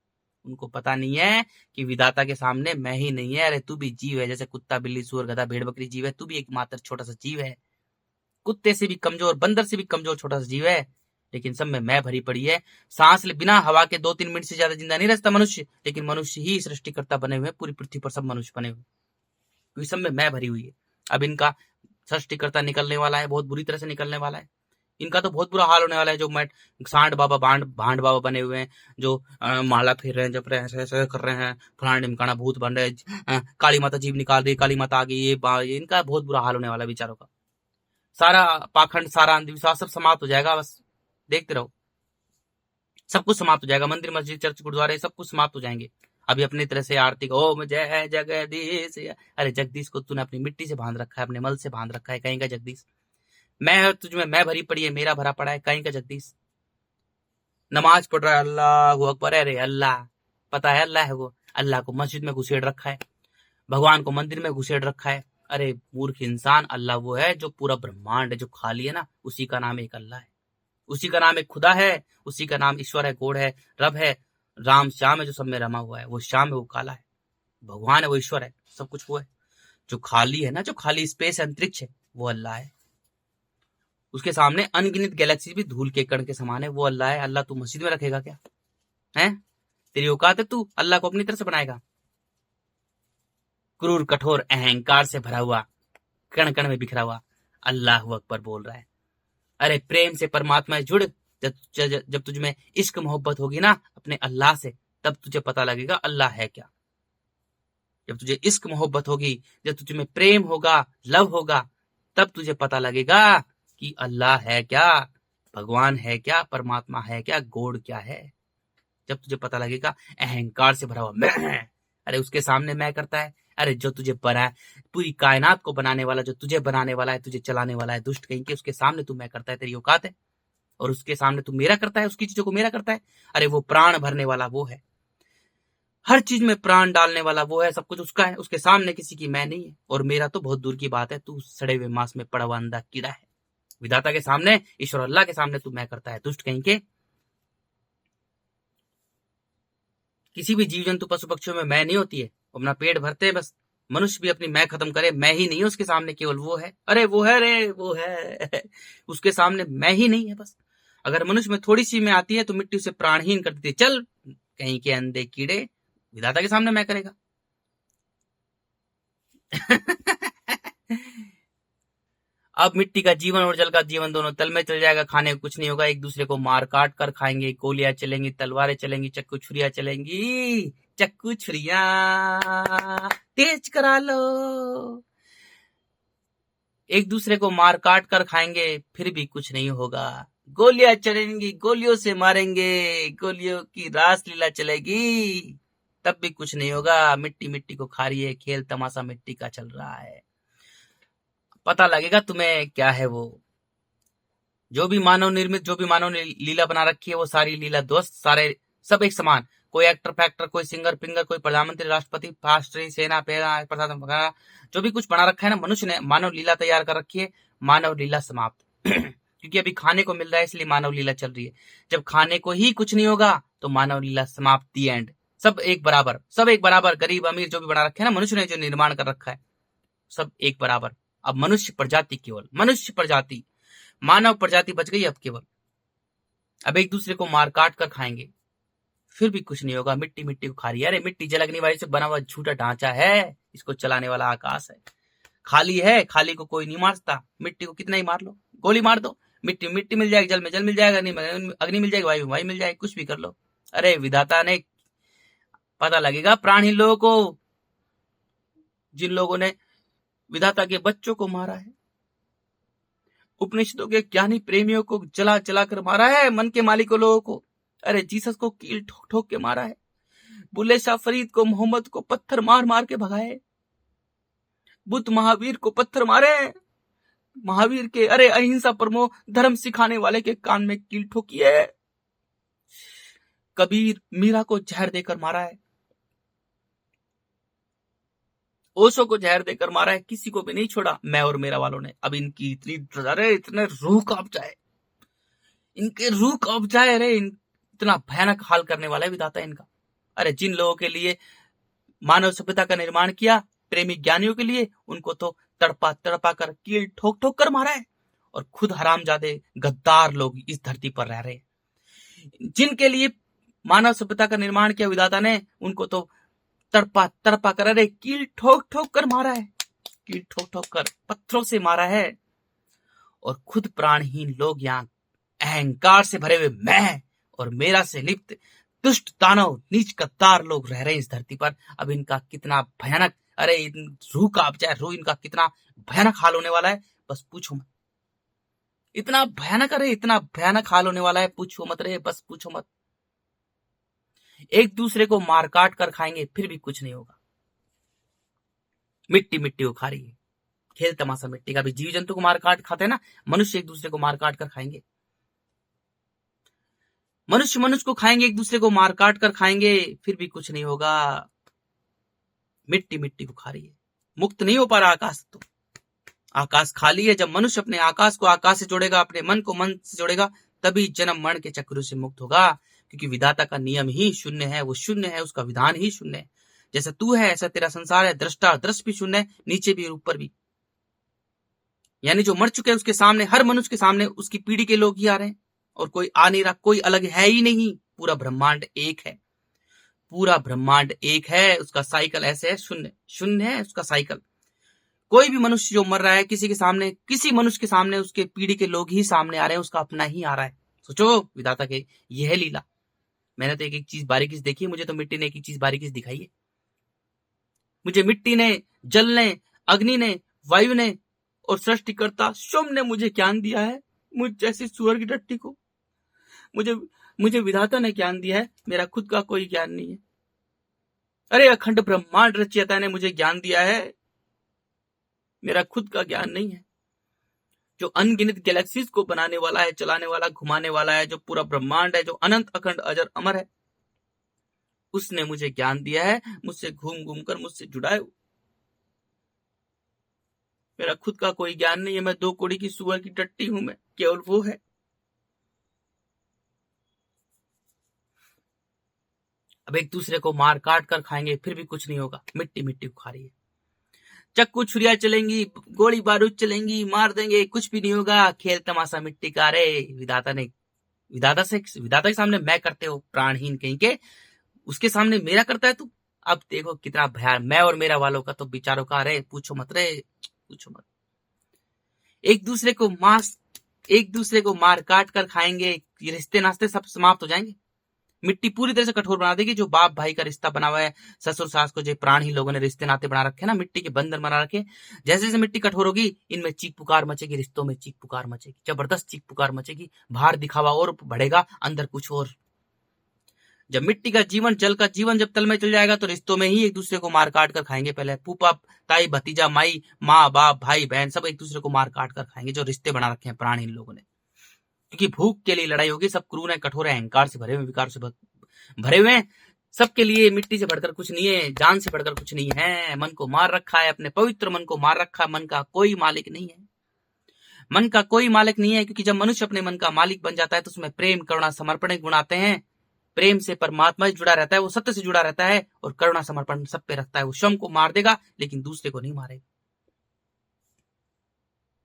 उनको पता नहीं है कि विधाता के सामने मैं ही नहीं है। अरे तू भी जीव है, जैसे कुत्ता, बिल्ली, सुअर, गधा, भेड़, बकरी जीव है, तू भी एक मात्र छोटा सा जीव है। कुत्ते से भी कमजोर, बंदर से भी कमजोर छोटा सा जीव है, लेकिन सब में मैं भरी पड़ी है। सांस ले बिना हवा के 2-3 मिनट से ज्यादा जिंदा नहीं रह सकता मनुष्य, लेकिन मनुष्य ही सृष्टिकर्ता बने हुए, पूरी पृथ्वी पर सब मनुष्य बने हुए, क्योंकि सब में मैं भरी हुई है। अब इनका सृष्टिकर्ता निकलने वाला है, बहुत बुरी तरह से निकलने वाला है। इनका तो बहुत बुरा हाल होने वाला है। जो सांड बाबा, भांड बाबा बने हुए हैं, जो माला फेर रहे हैं, जब ऐसे कर रहे हैं, फलाना ढिमकाना, भूत बन रहे हैं, काली माता जीव निकाल रही, काली माता आ गई, ये इनका बहुत बुरा हाल होने वाला है बेचारों का। सारा पाखंड, सारा अंधविश्वास सब समाप्त हो जाएगा। बस देखते रहो, सब कुछ समाप्त हो जाएगा। मंदिर, मस्जिद, चर्च, गुरुद्वारे सब कुछ समाप्त हो जाएंगे। अभी अपनी तरह से आरती को ओम जय जगदीश। अरे जगदीश को तूने अपनी मिट्टी से बांध रखा है, अपने मल से बांध रखा है, कहीं का जगदीश। मैं तुझ में मैं भरी पड़ी है, मेरा भरा पड़ा है, कहीं का जगदीश। नमाज पढ़ रहा है, अल्लाह अकबर। अरे अल्लाह, पता है अल्लाह है वो। अल्लाह को मस्जिद में घुसेड़ रखा है, भगवान को मंदिर में घुसेड़ रखा है। अरे मूर्ख इंसान, अल्लाह वो है जो पूरा ब्रह्मांड है, जो खाली है ना, उसी का नाम एक अल्लाह है, उसी का नाम एक खुदा है, उसी का नाम ईश्वर है, गॉड है, रब है। राम श्याम है जो सब में रमा हुआ है, वो श्याम है, वो काला है। भगवान है, वो ईश्वर है, सब कुछ वो है। जो खाली है ना, जो खाली स्पेस अंतरिक्ष है, वो अल्लाह है। उसके सामने अनगिनत गैलेक्सी भी धूल के कण के समान है, वो अल्लाह है। अल्लाह तू मस्जिद में रखेगा क्या? है तेरी औकात है? तू अल्लाह को अपनी तरह से बनाएगा? क्रूर, कठोर, अहंकार से भरा हुआ, कण कण में बिखरा हुआ अल्लाह अकबर बोल रहा है। अरे प्रेम से परमात्मा जुड़। जब तुझ में इश्क मोहब्बत होगी ना अपने अल्लाह से, तब तुझे पता लगेगा अल्लाह है क्या। जब तुझे इश्क मोहब्बत होगी, जब तुझ में प्रेम होगा, लव होगा, तब तुझे पता लगेगा कि अल्लाह है क्या, भगवान है क्या, परमात्मा है क्या, गॉड क्या है। जब तुझे पता लगेगा अहंकार से भरा हुआ मैं, अरे उसके सामने मैं करता है। अरे जो तुझे बना, पूरी कायनात को बनाने वाला, जो तुझे बनाने वाला है, तुझे चलाने वाला है, दुष्ट कहीं के, उसके सामने तू मैं करता है, तेरी औकात है? और उसके सामने तू मेरा करता है, उसकी चीजों को मेरा करता है। अरे वो प्राण भरने वाला वो है, हर चीज में प्राण डालने वाला वो है, सब कुछ उसका है, उसके सामने किसी की मैं नहीं है। और मेरा तो बहुत दूर की बात है, तू सड़े हुए मांस में पड़ा हुआ अंधा कीड़ा है। विधाता के सामने, ईश्वर अल्लाह के सामने तू मैं करता है, दुष्ट कहीं के। किसी भी जीव जंतु पशु पक्षियों में मैं नहीं होती है, अपना पेट भरते हैं बस। मनुष्य भी अपनी मैं खत्म करे, मैं ही नहीं है उसके सामने, केवल वो है। अरे वो है रे, वो है उसके सामने मैं ही नहीं है बस। अगर मनुष्य में थोड़ी सी मैं आती है तो मिट्टी उसे प्राणहीन कर देती है। चल कहीं के अंधे कीड़े, विधाता के सामने मैं करेगा अब मिट्टी का जीवन और जल का जीवन दोनों तल में चल जाएगा, खाने को कुछ नहीं होगा, एक दूसरे को मार काट कर खाएंगे, गोलियां चलेंगी, तलवारें चलेंगी, चक्कू छुरियां चलेंगी। चक्कू छुरियां तेज करा लो, एक दूसरे को मार काट कर खाएंगे, फिर भी कुछ नहीं होगा। गोलियां चलेंगी, गोलियों से मारेंगे, गोलियों की रासलीला चलेगी, तब भी कुछ नहीं होगा। मिट्टी मिट्टी को खा रही है, खेल तमाशा मिट्टी का चल रहा है। पता लगेगा तुम्हें क्या है वो। जो भी मानव निर्मित, जो भी मानव ने लीला बना रखी है, वो सारी लीला दोस्त, सारे सब एक समान। कोई एक्टर फैक्टर, कोई सिंगर पिंगर, कोई प्रधानमंत्री, राष्ट्रपति, फास्ट्री, सेना, पेरा, प्रशासन वगैरह, जो भी कुछ बना रखा है ना, मनुष्य ने मानव लीला तैयार कर रखी है। मानव लीला समाप्त क्योंकि अभी खाने को मिल रहा है, इसलिए मानव लीला चल रही है। जब खाने को ही कुछ नहीं होगा तो मानव लीला समाप्त, दी एंड। सब एक बराबर, सब एक बराबर, गरीब अमीर जो भी बना रखे है ना, मनुष्य ने जो निर्माण कर रखा है, सब एक बराबर। अब मनुष्य प्रजाति, केवल मनुष्य प्रजाति, मानव प्रजाति बच गई अब केवल। अब एक दूसरे को मार काट कर खाएंगे, फिर भी कुछ नहीं होगा। मिट्टी मिट्टी को खा रही है। अरे मिट्टी जल अग्नि से बना हुआ झूठा ढांचा है, इसको चलाने वाला आकाश है। खाली है, खाली को कोई नहीं मारता। मिट्टी को कितना ही मार लो, गोली मार दो, मिट्टी मिट्टी मिल जाएगी, जल में जल मिल जाएगा, अग्नि मिल जाएगी, वायु वायु मिल जाएगी, कुछ भी कर लो। अरे विधाता ने पता लगेगा प्राणहीन लोगों को, जिन लोगों ने विधाता के बच्चों को मारा है, उपनिषदों के ज्ञानी प्रेमियों को जला जला कर मारा है, मन के मालिकों लोगों को। अरे जीसस को कील ठोक ठोक के मारा है, बुल्ले शाह फरीद को, मोहम्मद को पत्थर मार मार के भगाए, बुद्ध महावीर को पत्थर मारे, महावीर के अरे अहिंसा परमो धर्म सिखाने वाले के कान में कील ठोकी है, कबीर मीरा को जहर देकर मारा है, ओशो को जहर देकर मारा है, किसी को भी नहीं छोड़ा मैं और मेरा वालों ने। अब इनकी इतने रूह कांप जाए, इनके रूह कांप जाए। अरे इतना भयानक हाल करने वाला है विधाता इनका। अरे जिन लोगों के लिए मानव सभ्यता का निर्माण किया, प्रेमी ज्ञानियों के लिए, उनको तो तड़पा तड़पा कर कील ठोक ठोक कर मारा है, और खुद हरामजादे गद्दार लोग इस धरती पर रह रहे हैं। जिनके लिए मानव सभ्यता का निर्माण किया विधाता ने, उनको तो तड़पा तड़पा कर, अरे कील ठोक ठोक कर मारा है, कील ठोक ठोक कर पत्थरों से मारा है। और खुद प्राणहीन लोग यहाँ अहंकार से भरे हुए मैं और मेरा से लिप्त दुष्ट दानव नीच गद्दार लोग रह रहे हैं इस धरती पर। अब इनका कितना भयानक, अरे रूह कांप जाए, रूह इनका कितना भयानक हाल होने वाला है, बस पूछो मत। इतना भयानक, अरे इतना भयानक हाल होने वाला है, पूछो मत रे, बस पूछो मत। एक दूसरे को मार काट कर खाएंगे, फिर भी कुछ नहीं होगा। मिट्टी मिट्टी को खा रही है, खेल तमाशा मिट्टी का। भी जीव जंतु को मार काट खाते हैं ना, मनुष्य एक दूसरे को मार काट कर खाएंगे, मनुष्य मनुष्य को खाएंगे, एक दूसरे को मार काट कर खाएंगे, फिर भी कुछ नहीं होगा। मिट्टी मिट्टी को खा रही है, मुक्त नहीं हो पा रहा आकाश। तो आकाश खाली है। जब मनुष्य अपने आकाश को आकाश से जोड़ेगा, अपने मन को मन से जोड़ेगा, तभी जन्म मरण के चक्रों से मुक्त होगा। क्योंकि विधाता का नियम ही शून्य है, वो शून्य है, उसका विधान ही शून्य है। जैसा तू है ऐसा तेरा संसार है, दृष्टा दृश्य भी शून्य है, नीचे भी और ऊपर भी। यानी जो मर चुके हैं उसके सामने, हर मनुष्य के सामने उसकी पीढ़ी के लोग ही आ रहे हैं, और कोई आ नहीं रहा, कोई अलग है ही नहीं। पूरा ब्रह्मांड एक है, पूरा ब्रह्मांड एक है। उसका साइकिल ऐसे है, शून्य शून्य है उसका साइकिल। कोई भी मनुष्य जो मर रहा है, किसी के सामने, किसी मनुष्य के सामने उसके पीढ़ी के लोग ही सामने आ रहे हैं, उसका अपना ही आ रहा है। सोचो विधाता के यह है लीला। मैंने तो एक एक चीज बारीकी से देखी है, मुझे तो मिट्टी ने एक एक चीज बारीकी से दिखाई है। मुझे मिट्टी ने, जल ने, अग्नि ने, वायु ने और सृष्टिकर्ता स्वयं ने मुझे ज्ञान दिया है। मुझ जैसी सुअर की टट्टी को मुझे विधाता ने ज्ञान दिया है, मेरा खुद का कोई ज्ञान नहीं है। अरे अखंड ब्रह्मांड रचयिता ने मुझे ज्ञान दिया है, मेरा खुद का ज्ञान नहीं है। जो अनगिनत गैलेक्सीज को बनाने वाला है, चलाने वाला, घुमाने वाला है, जो पूरा ब्रह्मांड है, जो अनंत अखंड अजर अमर है, उसने मुझे ज्ञान दिया है। मुझसे घूम घूम कर मुझसे जुड़ा है। मेरा खुद का कोई ज्ञान नहीं है। मैं दो कोड़ी की सुअर की टट्टी हूं, मैं केवल वो है। अब एक दूसरे को मार काट कर खाएंगे, फिर भी कुछ नहीं होगा। मिट्टी मिट्टी को खा रही है। चक्कू छुरिया चलेंगी, गोली बारूद चलेंगी, मार देंगे, कुछ भी नहीं होगा। खेल तमाशा मिट्टी का। रे विधाता के सामने मैं करते हो प्राणहीन कहीं के, उसके सामने मेरा करता है तू। अब देखो कितना भयान, मैं और मेरा वालों का तो विचारों का। रे पूछो मत रे, पूछो मत। एक दूसरे को मार काट कर खाएंगे, ये रिश्ते नाते सब समाप्त हो जाएंगे। मिट्टी पूरी तरह से कठोर बना देगी। जो बाप भाई का रिश्ता बना हुआ है, ससुर सास को जो प्राण ही लोगों ने रिश्ते नाते बना रखे ना, मिट्टी के बंधन बना रखे, जैसे जैसे मिट्टी कठोर होगी, इनमें चीख पुकार मचेगी, रिश्तों में चीख पुकार मचेगी, जबरदस्त चीख पुकार मचेगी। बाहर दिखावा और बढ़ेगा, अंदर कुछ और। जब मिट्टी का जीवन, जल का जीवन जब तल में चल जाएगा, तो रिश्तों में ही एक दूसरे को मार काट कर खाएंगे। पहले फूफा ताई भतीजा माई, माँ बाप भाई बहन, सब एक दूसरे को मार काट कर खाएंगे, जो रिश्ते बना रखे हैं प्राण इन लोगों ने। क्योंकि भूख के लिए लड़ाई होगी। सब क्रूर है, कठोर है, अहंकार से भरे हुए, विकार से भरे हुए हैं। सबके लिए मिट्टी से बढ़कर कुछ नहीं है, जान से बढ़कर कुछ नहीं है। मन को मार रखा है, अपने पवित्र मन को मार रखा है। मन का कोई मालिक नहीं है, मन का कोई मालिक नहीं है। क्योंकि जब मनुष्य अपने मन का मालिक बन जाता है, तो उसमें प्रेम करुणा समर्पण गुण आते हैं। प्रेम से परमात्मा जुड़ा रहता है, वो सत्य से जुड़ा रहता है, और करुणा समर्पण सब पे रखता है। वो स्वयं को मार देगा, लेकिन दूसरे को नहीं मारेगा।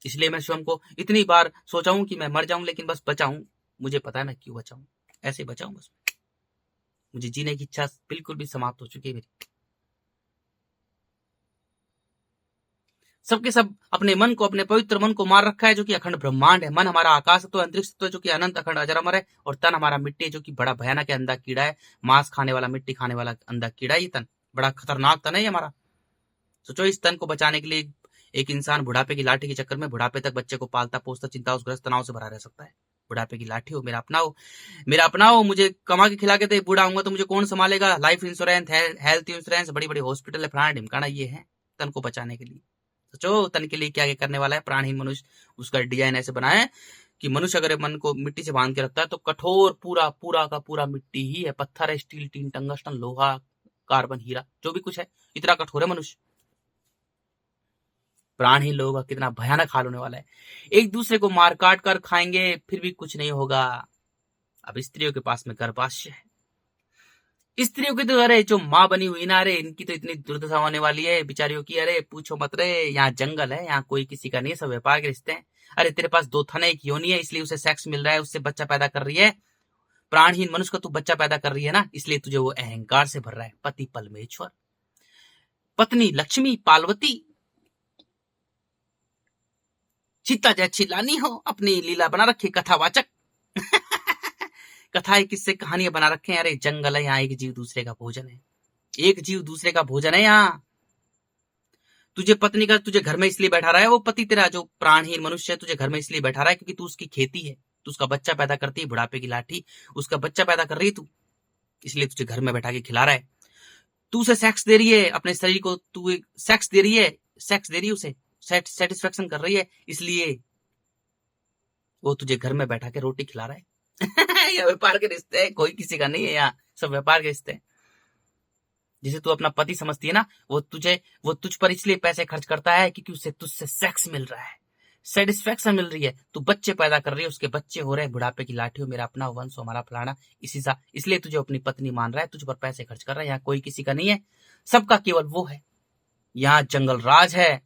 इसलिए मैं स्वयं को इतनी बार सोचा हूं कि मैं मर जाऊं, लेकिन बस बचाऊं। मुझे पता है मैं क्यों बचाऊं, ऐसे बचाऊं बस। मुझे जीने की इच्छा बिल्कुल भी समाप्त हो चुकी है मेरी। सबके सब अपने मन को, अपने पवित्र मन को मार रखा है, जो कि अखंड ब्रह्मांड है। मन हमारा आकाश तो अंतरिक्ष तो, जो कि अनंत अखंड अजर अमर है। और तन हमारा मिट्टी है, जो कि बड़ा भयानक है, अंधा कीड़ा है, मांस खाने वाला, मिट्टी खाने वाला अंधा कीड़ा। ये तन बड़ा खतरनाक तन है हमारा। सोचो, इस तन को बचाने के लिए एक इंसान बुढ़ापे की लाठी के चक्कर में बुढ़ापे तक बच्चे को पालता पोसता, चिंताग्रस्त तनाव से भरा रह सकता है। बुढ़ापे की लाठी हो, मेरा अपना हो, मेरा अपना हो। मुझे कमा के खिला के दे, बूढ़ा होऊंगा तो मुझे कौन संभालेगा? लाइफ इंश्योरेंस, हेल्थ इंश्योरेंस, बड़ी बड़ी हॉस्पिटल है, फलाना ढिमकाना, ये है तन को बचाने के लिए। सोचो तन के लिए क्या क्या करने वाला है प्राणहीन मनुष्य। उसका डिजाइन ऐसे बनाया है कि मनुष्य अगर मन को मिट्टी से बांध के रखता है तो कठोर पूरा पूरा का पूरा मिट्टी ही है, पत्थर है, स्टील, टीन, टंगस्टन, लोहा, कार्बन, हीरा, जो भी कुछ है, इतना कठोर है मनुष्य। प्राणहीन लोगों का कितना भयानक हाल होने वाला है। एक दूसरे को मार काट कर खाएंगे, फिर भी कुछ नहीं होगा। अब स्त्रियों के पास में गर्भाशय है। स्त्रियों की तो अरे जो माँ बनी हुई ना, अरे इनकी तो इतनी दुर्दशा होने वाली है बेचारियों की। अरे पूछो मत रे, यहाँ जंगल है, यहाँ कोई किसी का नहीं है, सब व्यापार के रिश्ते हैं। अरे तेरे पास 2 थन है, एक योनि है, इसलिए उसे सेक्स मिल रहा है, उससे बच्चा पैदा कर रही है। प्राणहीन मनुष्य को तू बच्चा पैदा कर रही है ना, इसलिए तुझे वो अहंकार से भर रहा है। पति परमेश्वर, पत्नी लक्ष्मी पार्वती, सीता जय चिल्लानी हो, अपनी लीला बना रखी कथावाचक। कथाएं किससे कहानियां बना रखे हैं। अरे जंगल है, यहाँ एक जीव दूसरे का भोजन है, एक जीव दूसरे का भोजन है। यहाँ तुझे पत्नी का तुझे घर में इसलिए बैठा रहा है, वो पति तेरा जो प्राणहीन मनुष्य है तुझे घर में इसलिए बैठा रहा है क्योंकि तू उसकी खेती है, तू उसका बच्चा पैदा करती है। बुढ़ापे की लाठी उसका बच्चा पैदा कर रही है तू, इसलिए तुझे घर में बैठा के खिला रहा है। तू उसे सेक्स दे रही है, अपने शरीर को तू सेक्स दे रही है, उसे सेटिस्फेक्शन कर रही है, इसलिए वो तुझे घर में बैठा के रोटी खिला रहा है। ये व्यापार के रिश्ते हैं, कोई किसी का नहीं है, यहाँ सब व्यापार के रिश्ते हैं। जिसे तू अपना पति समझती है ना, वो तुझ पर इसलिए पैसे खर्च करता है क्योंकि उसे तुझसे सेक्स मिल रहा है, सेटिस्फेक्शन मिल रही है। तू बच्चे पैदा कर रही है, उसके बच्चे हो रहे हैं। बुढ़ापे की लाठी हो, मेरा अपना वंश हो, हमारा फलाना, इसलिए तुझे अपनी पत्नी मान रहा है, तुझ पर पैसे खर्च कर रहा है। यहाँ कोई किसी का नहीं है, सबका केवल वो है। यहाँ जंगल राज है,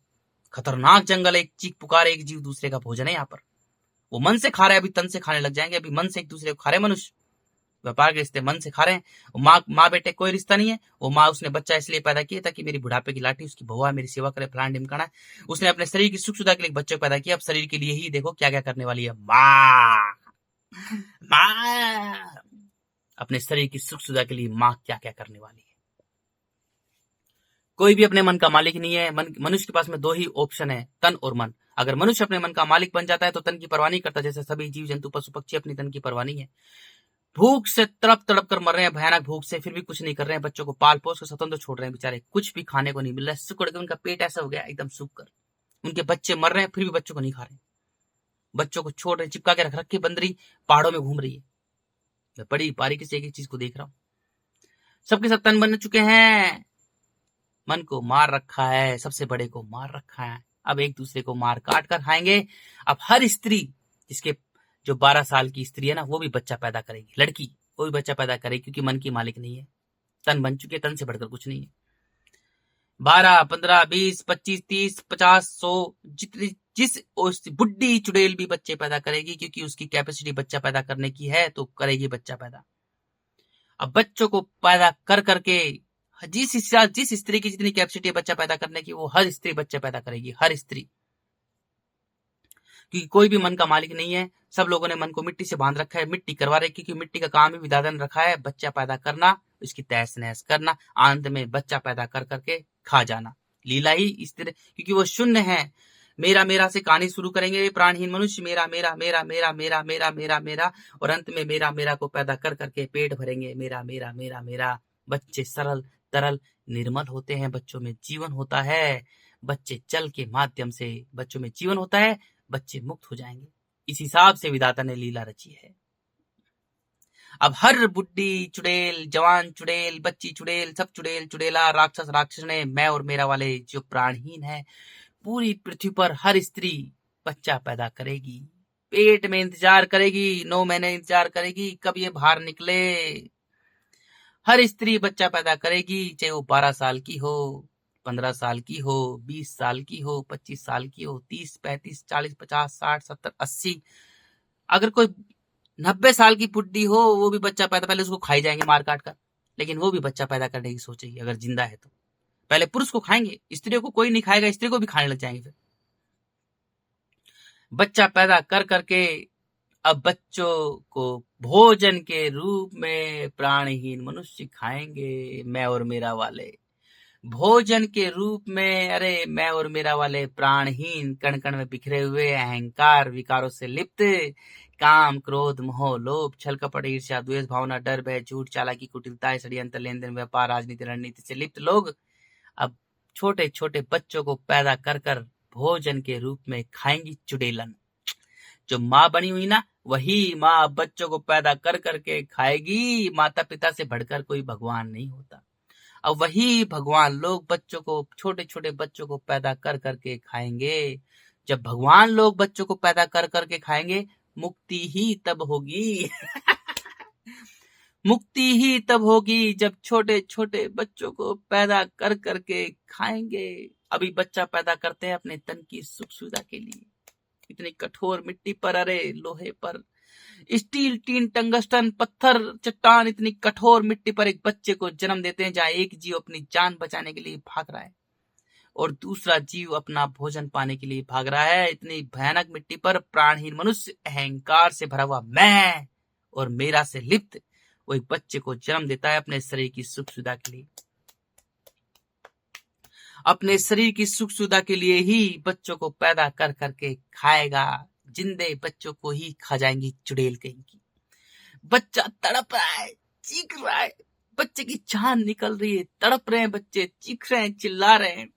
खतरनाक जंगल। एक चीख पुकार, एक जीव दूसरे का भोजन है। यहाँ पर वो मन से खा रहे हैं, अभी तन से खाने लग जाएंगे। अभी मन से एक दूसरे को खा रहे हैं मनुष्य, व्यापार के रिश्ते मन से खा रहे हैं। माँ बेटे कोई रिश्ता नहीं है। वो माँ उसने बच्चा इसलिए पैदा किया ताकि मेरी बुढ़ापे की लाठी उसकी बहू मेरी सेवा करे, फलान ढिमकाना। उसने अपने शरीर की सुख सुविधा के लिए बच्चे को पैदा किया। अब शरीर के लिए ही देखो क्या क्या करने वाली है माँ। अपने शरीर की सुख सुविधा के लिए माँ क्या क्या करने वाली है। कोई भी अपने मन का मालिक नहीं है। मनुष्य के पास में 2 ही ऑप्शन है, तन और मन। अगर मनुष्य अपने मन का मालिक बन जाता है तो तन की परवाह नहीं करता, जैसे सभी जीव जंतु पशु पक्षी अपनी तन की परवाह नहीं है। भूख से तड़प तड़प कर मर रहे हैं, भयानक भूख से, फिर भी कुछ नहीं कर रहे हैं। बच्चों को पाल पोस कर स्वतंत्र छोड़ रहे हैं, बेचारे कुछ भी खाने को नहीं मिल रहा है। सुकड़ के उनका पेट ऐसा हो गया एकदम सूख कर, उनके बच्चे मर रहे हैं, फिर भी बच्चों को नहीं खा रहे। बच्चों को छोड़ रहे, चिपका के रख रखी बंदरी पहाड़ों में घूम रही है। मैं बड़ी बारीकी से एक एक चीज को देख रहा हूँ। सबके सब तन बन चुके हैं, मन को मार रखा है, सबसे बड़े को मार रखा है। अब एक दूसरे को मार काट कर खाएंगे। अब हर स्त्री, जिसके जो 12 साल की स्त्री है ना, वो भी बच्चा पैदा करेगी, लड़की वो भी बच्चा पैदा करेगी, क्योंकि मन की मालिक नहीं है। तन बन चुके, तन से बढ़कर कुछ नहीं है। 12, 15, 20, 25, 30, 50, 100, जिस बुड्ढी चुड़ैल भी बच्चे पैदा करेगी, क्योंकि उसकी कैपेसिटी बच्चा पैदा करने की है, तो करेगी बच्चा पैदा। अब बच्चों को पैदा कर करके जिस स्त्री की जितनी कैपेसिटी है बच्चा पैदा करने की, वो हर स्त्री बच्चे पैदा करेगी, हर स्त्री। क्योंकि कोई भी मन का मालिक नहीं है। सब लोगों ने मन को मिट्टी से बांध रखा है, मिट्टी करवा रहे, क्योंकि मिट्टी का काम ही विधान रखा है, बच्चा पैदा करना, इसकी तहस नहस करना, अंत में बच्चा पैदा कर करके खा जाना। लीला ही इस तरह, क्योंकि वो शून्य है। मेरा मेरा से कहानी शुरू करेंगे प्राणहीन मनुष्य, मेरा मेरा मेरा मेरा मेरा मेरा मेरा मेरा, और अंत में मेरा मेरा को पैदा कर करके पेट भरेंगे। मेरा मेरा मेरा मेरा। बच्चे सरल तरल निर्मल होते हैं, बच्चों में जीवन होता है। बच्चे जल के माध्यम से बच्चों में जीवन होता है, बच्चे मुक्त हो जाएंगे। इस हिसाब से विधाता ने लीला रची है। अब हर बुड्ढी चुड़ैल, जवान चुड़ैल, बच्ची चुड़ैल, सब चुड़ैल चुड़ैला, राक्षस राक्षसने, मैं और मेरा वाले जो प्राणहीन है, पूरी पृथ्वी पर हर स्त्री बच्चा पैदा करेगी, पेट में इंतजार करेगी, 9 महीने इंतजार करेगी कब ये बाहर निकले। हर स्त्री बच्चा पैदा करेगी, चाहे वो 12 साल की हो, 15 साल की हो, 20 साल की हो, 25 साल की हो, 30, 35, 40, 50, 60, 70, 80। अगर कोई 90 साल की बुड्ढी हो, वो भी बच्चा पैदा, पहले उसको खाई जाएंगे मार काट कर। लेकिन वो भी बच्चा पैदा करने की सोचेगी अगर जिंदा है तो। पहले पुरुष को खाएंगे, स्त्रियों को कोई नहीं खाएगा, स्त्री को भी खाने लग जाएंगे फिर। बच्चा पैदा कर करके अब बच्चों को भोजन के रूप में प्राणहीन मनुष्य खाएंगे, मैं और मेरा वाले। भोजन के रूप में, अरे मैं और मेरा वाले प्राणहीन, कण कण में बिखरे हुए, अहंकार विकारों से लिप्त, काम क्रोध मोह लोभ छल कपट ईर्ष्या द्वेष भावना डर भय झूठ चालाकी कुटिलता षड्यंत्र लेन देन व्यापार राजनीति रणनीति से लिप्त लोग अब छोटे छोटे बच्चों को पैदा कर कर भोजन के रूप में खाएंगी चुड़ैलन। जो माँ बनी हुई ना, वही माँ बच्चों को पैदा कर करके खाएगी। माता पिता से बढ़कर कोई भगवान नहीं होता। अब वही भगवान लोग बच्चों को, छोटे छोटे बच्चों को पैदा कर करके खाएंगे। जब भगवान लोग बच्चों को पैदा कर करके खाएंगे, मुक्ति ही तब होगी। मुक्ति ही तब होगी जब छोटे छोटे बच्चों को पैदा कर करके खाएंगे। अभी बच्चा पैदा करते हैं अपने तन की सुख सुविधा के लिए, इतनी कठोर मिट्टी पर, अरे लोहे पर, स्टील टीन टंगस्टन पत्थर चट्टान, इतनी कठोर मिट्टी पर एक बच्चे को जन्म देते हैं, जहाँ एक जीव अपनी जान बचाने के लिए भाग रहा है और दूसरा जीव अपना भोजन पाने के लिए भाग रहा है। इतनी भयानक मिट्टी पर प्राणहीन मनुष्य अहंकार से भरा हुआ मैं और मेरा से लिप्त वो एक बच्चे को जन्म देता है अपने शरीर की सुख सुविधा के लिए। अपने शरीर की सुख सुविधा के लिए ही बच्चों को पैदा कर करके खाएगा। जिंदे बच्चों को ही खा जाएंगी चुड़ैल कहीं की। बच्चा तड़प रहा है, चीख रहा है, बच्चे की जान निकल रही है, तड़प रहे हैं बच्चे, चीख रहे हैं, चिल्ला रहे हैं,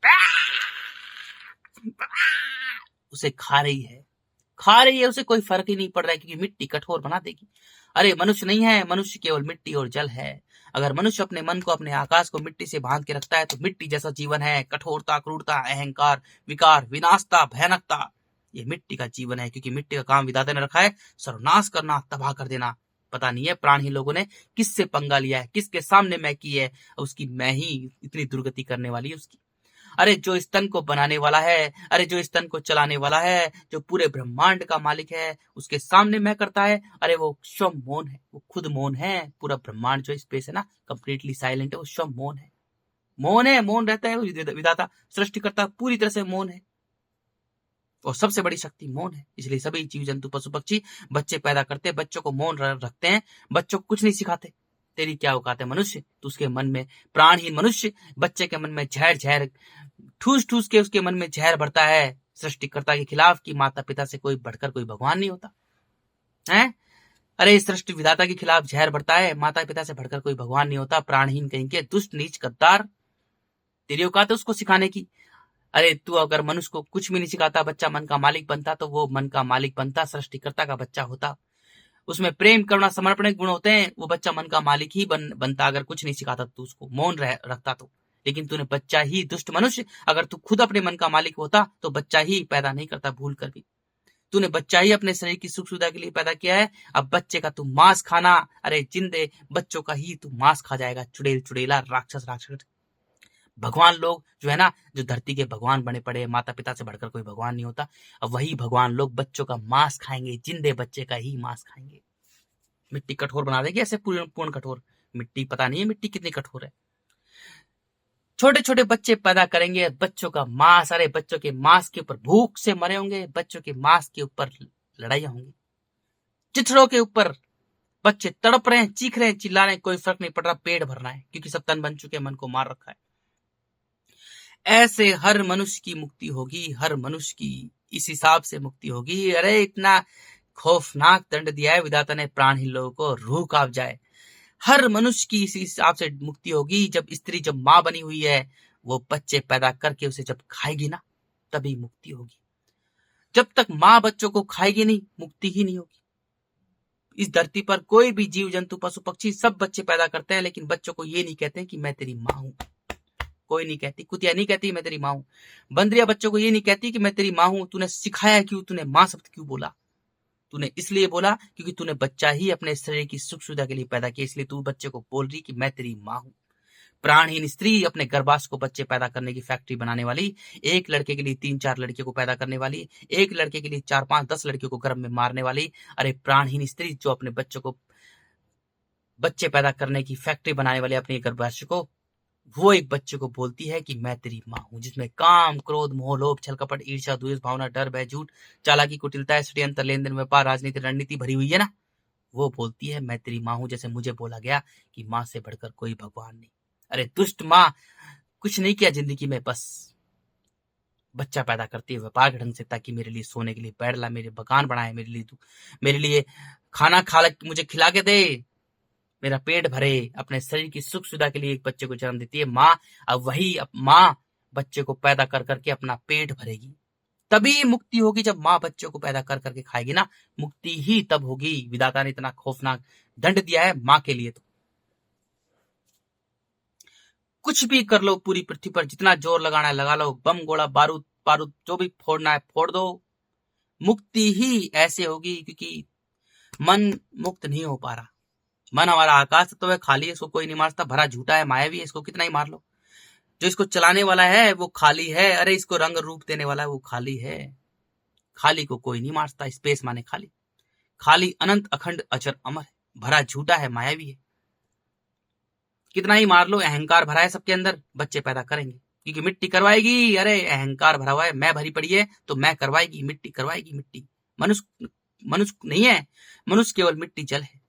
उसे खा रही है, उसे कोई फर्क ही नहीं पड़ रहा है, क्योंकि मिट्टी कठोर बना देगी। अरे मनुष्य नहीं है, मनुष्य केवल मिट्टी और जल है। अगर मनुष्य अपने मन को, अपने आकाश को मिट्टी से बांध के रखता है तो मिट्टी जैसा जीवन है। कठोरता, क्रूरता, अहंकार, विकार, विनाशता, भयानकता, ये मिट्टी का जीवन है। क्योंकि मिट्टी का काम विधाता ने रखा है सर्वनाश करना, तबाह कर देना। पता नहीं है प्राणी लोगों ने किससे पंगा लिया है, किसके सामने मैं की है, उसकी मैं ही इतनी दुर्गति करने वाली है उसकी। अरे जो इस तन को बनाने वाला है, अरे जो इस तन को चलाने वाला है, जो पूरे ब्रह्मांड का मालिक है, उसके सामने मैं करता है, अरे वो स्वयं मौन है, वो खुद मौन है। पूरा ब्रह्मांड जो स्पेस है ना, कंप्लीटली साइलेंट है, वो स्वयं मौन है, मौन रहता है। वो विधाता सृष्टिकर्ता पूरी तरह से मौन है और सबसे बड़ी शक्ति मौन है। इसलिए सभी जीव जंतु पशु पक्षी बच्चे पैदा करते हैं, बच्चों को मौन रखते हैं, बच्चों को कुछ नहीं सिखाते। तेरी क्या औकात है मनुष्य, तो उसके मन में, प्राणहीन मनुष्य बच्चे के मन में जहर ठूस ठूस के उसके मन में जहर भरता है सृष्टिकर्ता के खिलाफ, कि माता पिता से कोई बढ़कर कोई भगवान नहीं होता है। अरे सृष्टि विधाता के खिलाफ जहर भरता है, माता पिता से बढ़कर कोई भगवान नहीं होता। प्राणहीन कहीं के, दुष्ट नीच गद्दार, तेरी औकात है उसको सिखाने की। अरे तू अगर मनुष्य को कुछ भी नहीं सिखाता, बच्चा मन का मालिक बनता, तो वो मन का मालिक बनता, सृष्टिकर्ता का बच्चा होता। उसमें प्रेम करुणा समर्पण गुण होते हैं, वो बच्चा मन का मालिक ही बनता। अगर कुछ नहीं सिखाता तो उसको मौन रखता तो। लेकिन तूने बच्चा ही, दुष्ट मनुष्य, अगर तू खुद अपने मन का मालिक होता तो बच्चा ही पैदा नहीं करता भूल कर भी। तूने बच्चा ही अपने शरीर की सुख सुविधा के लिए पैदा किया है। अब बच्चे का तू मांस खाना, अरे जिंदे बच्चों का ही तू मांस खा जाएगा। चुड़ैल चुड़ैला, राक्षस राक्षस। भगवान लोग जो है ना, जो धरती के भगवान बने पड़े, माता पिता से बढ़कर कोई भगवान नहीं होता। अब वही भगवान लोग बच्चों का मांस खाएंगे, जिंदे बच्चे का ही मांस खाएंगे। मिट्टी कठोर बना देगी ऐसे, पूर्ण कठोर मिट्टी। पता नहीं है मिट्टी कितनी कठोर है। छोटे छोटे बच्चे पैदा करेंगे, बच्चों का मांस, अरे बच्चों के मांस के ऊपर भूख से मरे होंगे, बच्चों के मांस के ऊपर लड़ाइयां होंगी, चिथड़ों के ऊपर बच्चे तड़प रहे हैं, चीख रहे हैं, चिल्ला रहे हैं, कोई फर्क नहीं पड़ रहा, पेट भरना है, क्योंकि सब तन बन चुके, मन को मार रखा है। ऐसे हर मनुष्य की मुक्ति होगी, हर मनुष्य की इस हिसाब से मुक्ति होगी। अरे इतना खौफनाक दंड दिया है विधाता ने प्राणहीन लोगों को, रूह कांप जाए। हर मनुष्य की इसी हिसाब से मुक्ति होगी। जब स्त्री, जब माँ बनी हुई है, वो बच्चे पैदा करके उसे जब खाएगी ना, तभी मुक्ति होगी। जब तक माँ बच्चों को खाएगी नहीं, मुक्ति ही नहीं होगी। इस धरती पर कोई भी जीव जंतु पशु पक्षी सब बच्चे पैदा करते हैं, लेकिन बच्चों को ये नहीं कहते कि मैं तेरी माँ हूं। कोई नहीं कहती, कुतिया नहीं कहती मैं तेरी माँ हूं, बंदरिया बच्चों को ये नहीं कहती कि मैं तेरी माँ हूं। तूने सिखाया क्यों, तूने माँ शब्द क्यों बोला? तूने इसलिए बोला क्योंकि तूने बच्चा ही अपने शरीर की सुख सुविधा के लिए पैदा किया, इसलिए तू बच्चे को बोल रही कि मैं तेरी माँ हूं। प्राणहीन स्त्री, अपने गर्भाशय को बच्चे पैदा करने की फैक्ट्री बनाने वाली, एक लड़के के लिए 3-4 लड़कियों को पैदा करने वाली, एक लड़के के लिए 4-5-10 लड़कियों को गर्भ में मारने वाली। अरे प्राणहीन स्त्री जो अपने बच्चों को बच्चे पैदा करने की फैक्ट्री बनाने वाले अपने गर्भाशय को, वो एक बच्चे को बोलती है कि मैं तेरी माँ हूं, जिसमें काम, क्रोध, मोह, लोभ, छल, कपट, ईर्ष्या, द्वेष, भावना, डर, भय, झूठ, चालाकी, कुटिलता, षड्यंत्र, लेन देन, व्यापार, राजनीति, रणनीति भरी हुई है ना। वो बोलती है मैं तेरी माँ हूं, जैसे मुझे बोला गया कि माँ से बढ़कर कोई भगवान नहीं। अरे दुष्ट माँ, कुछ नहीं किया जिंदगी में, बस बच्चा पैदा करती है व्यापार के ढंग से, ताकि मेरे लिए सोने के लिए पेड़ ला, मेरे मकान बनाए, मेरे लिए खाना मुझे खिला के दे, मेरा पेट भरे, अपने शरीर की सुख सुविधा के लिए एक बच्चे को जन्म देती है माँ। अब वही माँ बच्चे को पैदा कर करके अपना पेट भरेगी, तभी मुक्ति होगी। जब माँ बच्चों को पैदा कर करके खाएगी ना, मुक्ति ही तब होगी। विधाता ने इतना खौफनाक दंड दिया है माँ के लिए। तो कुछ भी कर लो पूरी पृथ्वी पर, जितना जोर लगाना है लगा लो, बम, गोला, बारूद, बारूद जो भी फोड़ना है फोड़ दो, मुक्ति ही ऐसे होगी, क्योंकि मन मुक्त नहीं हो पा रहा। मन हमारा आकाश तो है, खाली है, इसको कोई नहीं मारता, भरा झूठा है, मायावी है, इसको कितना ही मार लो। जो इसको चलाने वाला है वो खाली है, अरे इसको रंग रूप देने वाला है वो खाली है। खाली को कोई नहीं मारता, स्पेस माने खाली। खाली अनंत अखंड अचर अमर है, भरा झूठा है, मायावी है। कितना ही मार लो, अहंकार भरा है सबके अंदर, बच्चे पैदा करेंगे, क्योंकि मिट्टी करवाएगी। अरे अहंकार भरा हुआ है, मैं भरी पड़ी है तो मैं करवाएगी, मिट्टी करवाएगी। मिट्टी मनुष्य मनुष्य नहीं है, मनुष्य केवल मिट्टी जल है।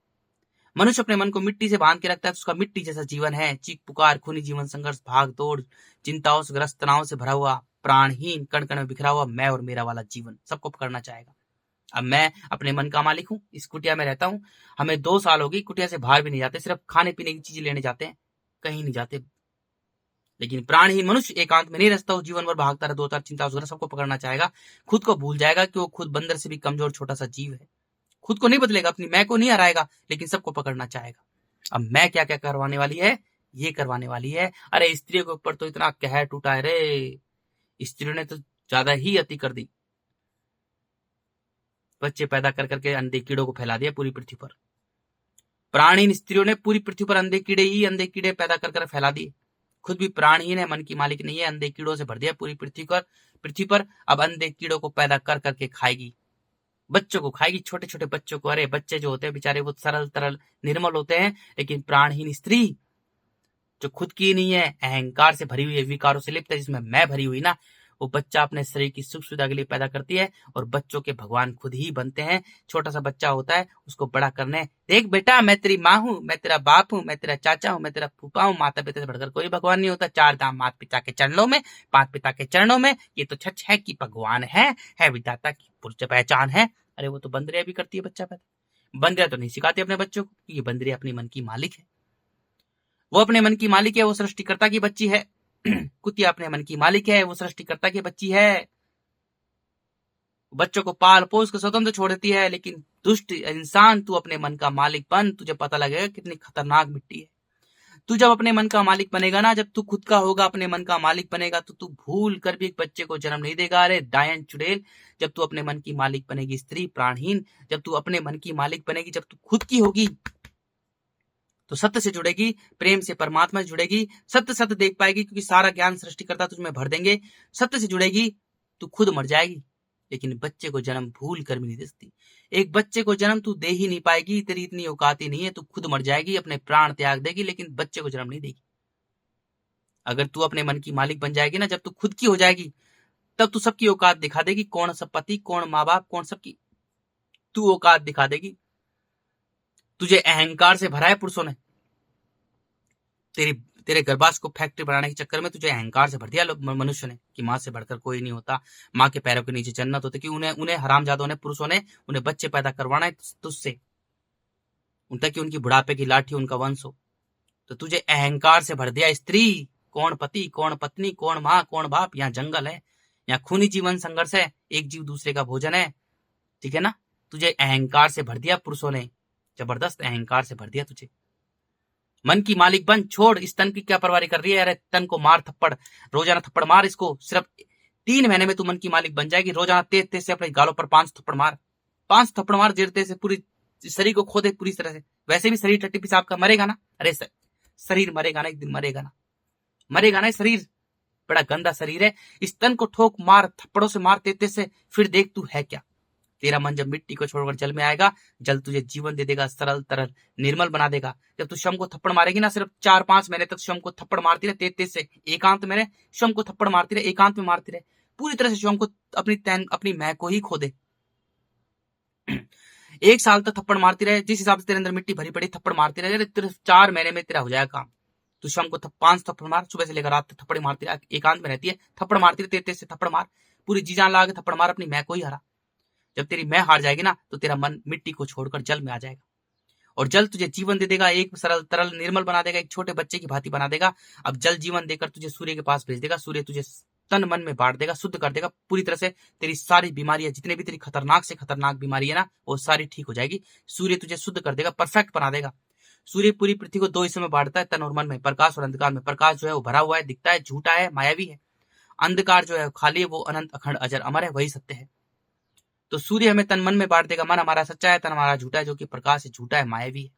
मनुष्य अपने मन को मिट्टी से बांध के रखता है, तो उसका मिट्टी जैसा जीवन है। चीख पुकार, खूनी जीवन, संघर्ष, भाग दौड़, चिंताओं से ग्रस्त, तनाव से भरा हुआ, प्राणहीन, कण कण में बिखरा हुआ मैं और मेरा वाला जीवन सबको पकड़ना चाहेगा। अब मैं अपने मन का मालिक हूँ, इस कुटिया में रहता हूँ, हमें 2 साल हो गई, कुटिया से बाहर भी नहीं जाते, सिर्फ खाने पीने की चीजें लेने जाते हैं, कहीं नहीं जाते। लेकिन प्राणहीन मनुष्य एकांत में नहीं रहता, उस जीवन भर भागता रहे, 2 चिंता वगैरह सबको पकड़ना चाहेगा। खुद को भूल जाएगा कि वो खुद बंदर से भी कमजोर छोटा सा जीव है। खुद को नहीं बदलेगा, अपनी मैं को नहीं हराएगा, लेकिन सबको पकड़ना चाहेगा। अब मैं क्या क्या करवाने वाली है, ये करवाने वाली है। अरे स्त्रियों के ऊपर तो इतना कहर टूटा है रे, स्त्रियों ने तो ज्यादा ही अति कर दी। बच्चे पैदा कर करके अंधे कीड़ों को फैला दिया पूरी पृथ्वी पर। प्राणहीन स्त्रियों ने पूरी पृथ्वी पर अंधे कीड़े पैदा कर फैला दिए। खुद भी प्राणहीन है, मन की मालिक नहीं है, अंधे कीड़ों से भर दिया पूरी पृथ्वी पर। अब अंधे कीड़ों को पैदा कर करके खाएगी, बच्चों को खाएगी, छोटे छोटे बच्चों को। अरे बच्चे जो होते हैं बेचारे वो सरल तरल निर्मल होते हैं, लेकिन प्राणहीन स्त्री जो खुद की नहीं है, अहंकार से भरी हुई है, विकारों से लिप्त है, जिसमें मैं भरी हुई ना, वो बच्चा अपने शरीर की सुख सुविधा के लिए पैदा करती है, और बच्चों के भगवान खुद ही बनते हैं। छोटा सा बच्चा होता है, उसको बड़ा करने, देख बेटा मैं तेरी माँ हूँ, मैं तेरा बाप हूँ, मैं तेरा चाचा हूँ, मैं तेरा फूफा हूँ, माता पिता से बढ़कर कोई भगवान नहीं होता। 4 धाम माता पिता के चरणों में, 5 पिता के चरणों में, ये तो सच है कि भगवान है विधाता की पुरुष पहचान है। अरे वो तो बंदरिया भी करती है बच्चा पैदा। बंदरिया तो नहीं सिखाती अपने बच्चों को, ये बंदरिया अपनी मन की मालिक है, वो अपने मन की मालिक है, वो सृष्टिकर्ता की बच्ची है। कुतिया अपने मन की मालिक है, वो सृष्टिकर्ता की बच्ची है। बच्चों को पाल पोस कर स्वतंत्र छोड़ देती है, लेकिन दुष्ट इंसान तू अपने मन का मालिक बन, तुझे पता लगेगा कितनी खतरनाक मिट्टी है। तू जब अपने मन का मालिक बनेगा ना, जब तू खुद का होगा, अपने मन का मालिक बनेगा, तो तू भूल कर भी एक बच्चे को जन्म नहीं देगा। अरे डायन चुड़ैल, जब तू अपने मन की मालिक बनेगी, स्त्री प्राणहीन, जब तू अपने मन की मालिक बनेगी, जब तू खुद की होगी, तो सत्य से जुड़ेगी, प्रेम से परमात्मा से जुड़ेगी, सत्य सत्य देख पाएगी, क्योंकि सारा ज्ञान सृष्टिकर्ता तुझमें भर देंगे। सत्य से जुड़ेगी, तू खुद मर जाएगी, लेकिन बच्चे को जन्म भूल कर भी नहीं दे सकती। एक बच्चे को जन्म तू दे ही नहीं पाएगी, तेरी इतनी औकात ही नहीं है, तू खुद मर जाएगी, अपने प्राण त्याग देगी, लेकिन बच्चे को जन्म नहीं देगी। अगर तू अपने मन की मालिक बन जाएगी ना, जब तू खुद की हो जाएगी, तब तू सबकी औकात दिखा देगी, कौन सब पति, कौन माँ बाप, कौन सबकी तू औकात दिखा देगी। तुझे अहंकार से भरा है पुरुषों ने, तेरे गर्भाशय को फैक्ट्री बनाने के चक्कर में तुझे अहंकार से भर दिया मनुष्य ने, कि माँ से बढ़कर कोई नहीं होता, माँ के पैरों के नीचे जन्नत होती, कि उन्हें हरामजादों ने, पुरुषों ने उन्हें बच्चे पैदा करवाना है तुझसे, उनका कि उनकी बुढ़ापे की लाठी उनका वंश हो। तो तुझे अहंकार से भर दिया। स्त्री कौन, पति कौन, पत्नी कौन, माँ कौन, बाप, यहाँ जंगल है, यहाँ खूनी जीवन संघर्ष है, एक जीव दूसरे का भोजन है, ठीक है ना। तुझे अहंकार से भर दिया पुरुषों ने, जबरदस्त अहंकार से भर दिया तुझे। मन की मालिक बन, छोड़ इस तन की क्या परवाही कर रही है। अरे तन को मार थप्पड़, रोजाना थप्पड़ मार इसको, सिर्फ 3 महीने में तू मन की मालिक बन जाएगी। रोजाना तेज तेज से अपने गालों पर 5 थप्पड़ मार, 5 थप्पड़ मार, जिरते से पूरी शरीर को खोदे पूरी तरह से। वैसे भी शरीर टट्टी पिसाब का मरेगा ना, अरे शरीर मरेगा ना, एक दिन मरेगा ना, मरेगा ना शरीर, बड़ा गंदा शरीर है। इस तन को ठोक मार, थप्पड़ों से मार, तेज तेज से, फिर देख तू है क्या। तेरा मन जब मिट्टी को छोड़कर जल में आएगा, जल तुझे जीवन दे देगा, सरल तरल निर्मल बना देगा। जब तू शम को थप्पड़ मारेगी ना, सिर्फ 4-5 महीने तक शम को थप्पड़ मारती रहे, तेज से एकांत में रहे, शम को थप्पड़ मारती रहे, एकांत में मारती रहे, पूरी तरह से शम को अपनी मैं को ही खो दे। 1 साल तक थप्पड़ मारती रहे, जिस हिसाब से तेरे अंदर मिट्टी भरी पड़ी, थप्पड़ मारती रहे, तेरे 4 महीने में तेरा हो जाएगा काम। तू शाम को 5 थप्पड़ मार, सुबह से लेकर रात तक थप्पड़ मारती रहे, एकांत में रहती है, थप्पड़ मारती रहे, तेज से थप्पड़ मार, पूरी जी जान लगा के थप्पड़ मार, अपनी मैं को ही हरा। जब तेरी मैं हार जाएगी ना, तो तेरा मन मिट्टी को छोड़कर जल में आ जाएगा, और जल तुझे जीवन दे देगा, एक सरल तरल निर्मल बना देगा, एक छोटे बच्चे की भांति बना देगा। अब जल जीवन देकर तुझे सूर्य के पास भेज देगा, सूर्य तुझे तन मन में बांट देगा, शुद्ध कर देगा पूरी तरह से। तेरी सारी बीमारियां, जितने भी तेरी खतरनाक से खतरनाक बीमारी है ना, वो सारी ठीक हो जाएगी। सूर्य तुझे शुद्ध कर देगा, परफेक्ट बना देगा। सूर्य पूरी पृथ्वी को 2 हिस्सों में बांटता है, तन और मन में, प्रकाश और अंधकार में। प्रकाश जो है वो भरा हुआ है, दिखता है, झूठा है, मायावी है। अंधकार जो है खाली है, वो अनंत अखंड अजर अमर है, वही सत्य है। तो सूर्य हमें तन मन में बांट देगा, मन हमारा सच्चा है, तन हमारा झूठा है, जो कि प्रकाश है, झूठा है, मायावी है।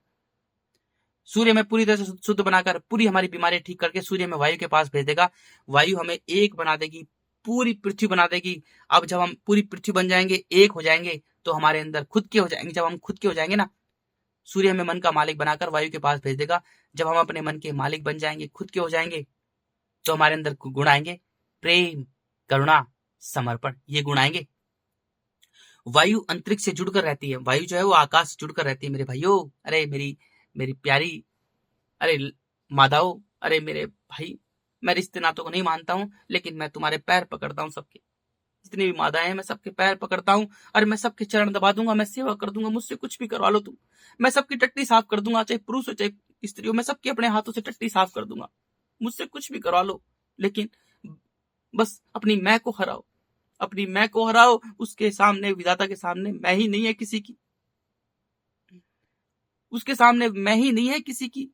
सूर्य में पूरी तरह से शुद्ध बनाकर पूरी हमारी बीमारी ठीक करके सूर्य में वायु के पास भेज देगा, वायु हमें एक बना देगी, पूरी पृथ्वी बना देगी। अब जब हम पूरी पृथ्वी बन जाएंगे, एक हो जाएंगे, तो हमारे अंदर खुद के हो जाएंगे। जब हम खुद के हो जाएंगे ना, सूर्य हमें मन का मालिक बनाकर वायु के पास भेज देगा। जब हम अपने मन के मालिक बन जाएंगे, खुद के हो जाएंगे, तो हमारे अंदर गुण आएंगे, प्रेम, करुणा, समर्पण, ये गुण आएंगे। वायु अंतरिक्ष से जुड़कर रहती है, वायु जो है वो आकाश से जुड़कर रहती है मेरे भाइयों। अरे मेरी प्यारी, अरे माधव, अरे मेरे भाई, मैं रिश्ते नातों को नहीं मानता हूँ, लेकिन मैं तुम्हारे पैर पकड़ता हूँ, सबके जितनी भी मादाएं हैं, मैं सबके पैर पकड़ता हूँ, और मैं सबके चरण दबा दूंगा, मैं सेवा कर दूंगा, मुझसे कुछ भी करवा लो तुम, मैं सबकी टट्टी साफ कर दूंगा, चाहे पुरुष हो चाहे स्त्री हो, मैं सबके अपने हाथों से टट्टी साफ कर दूंगा, मुझसे कुछ भी करवा लो, लेकिन बस अपनी मैं को हराओ, अपनी मैं को हराओ। उसके सामने, विधाता के सामने मैं ही नहीं है किसी की, उसके सामने मैं ही नहीं है किसी की।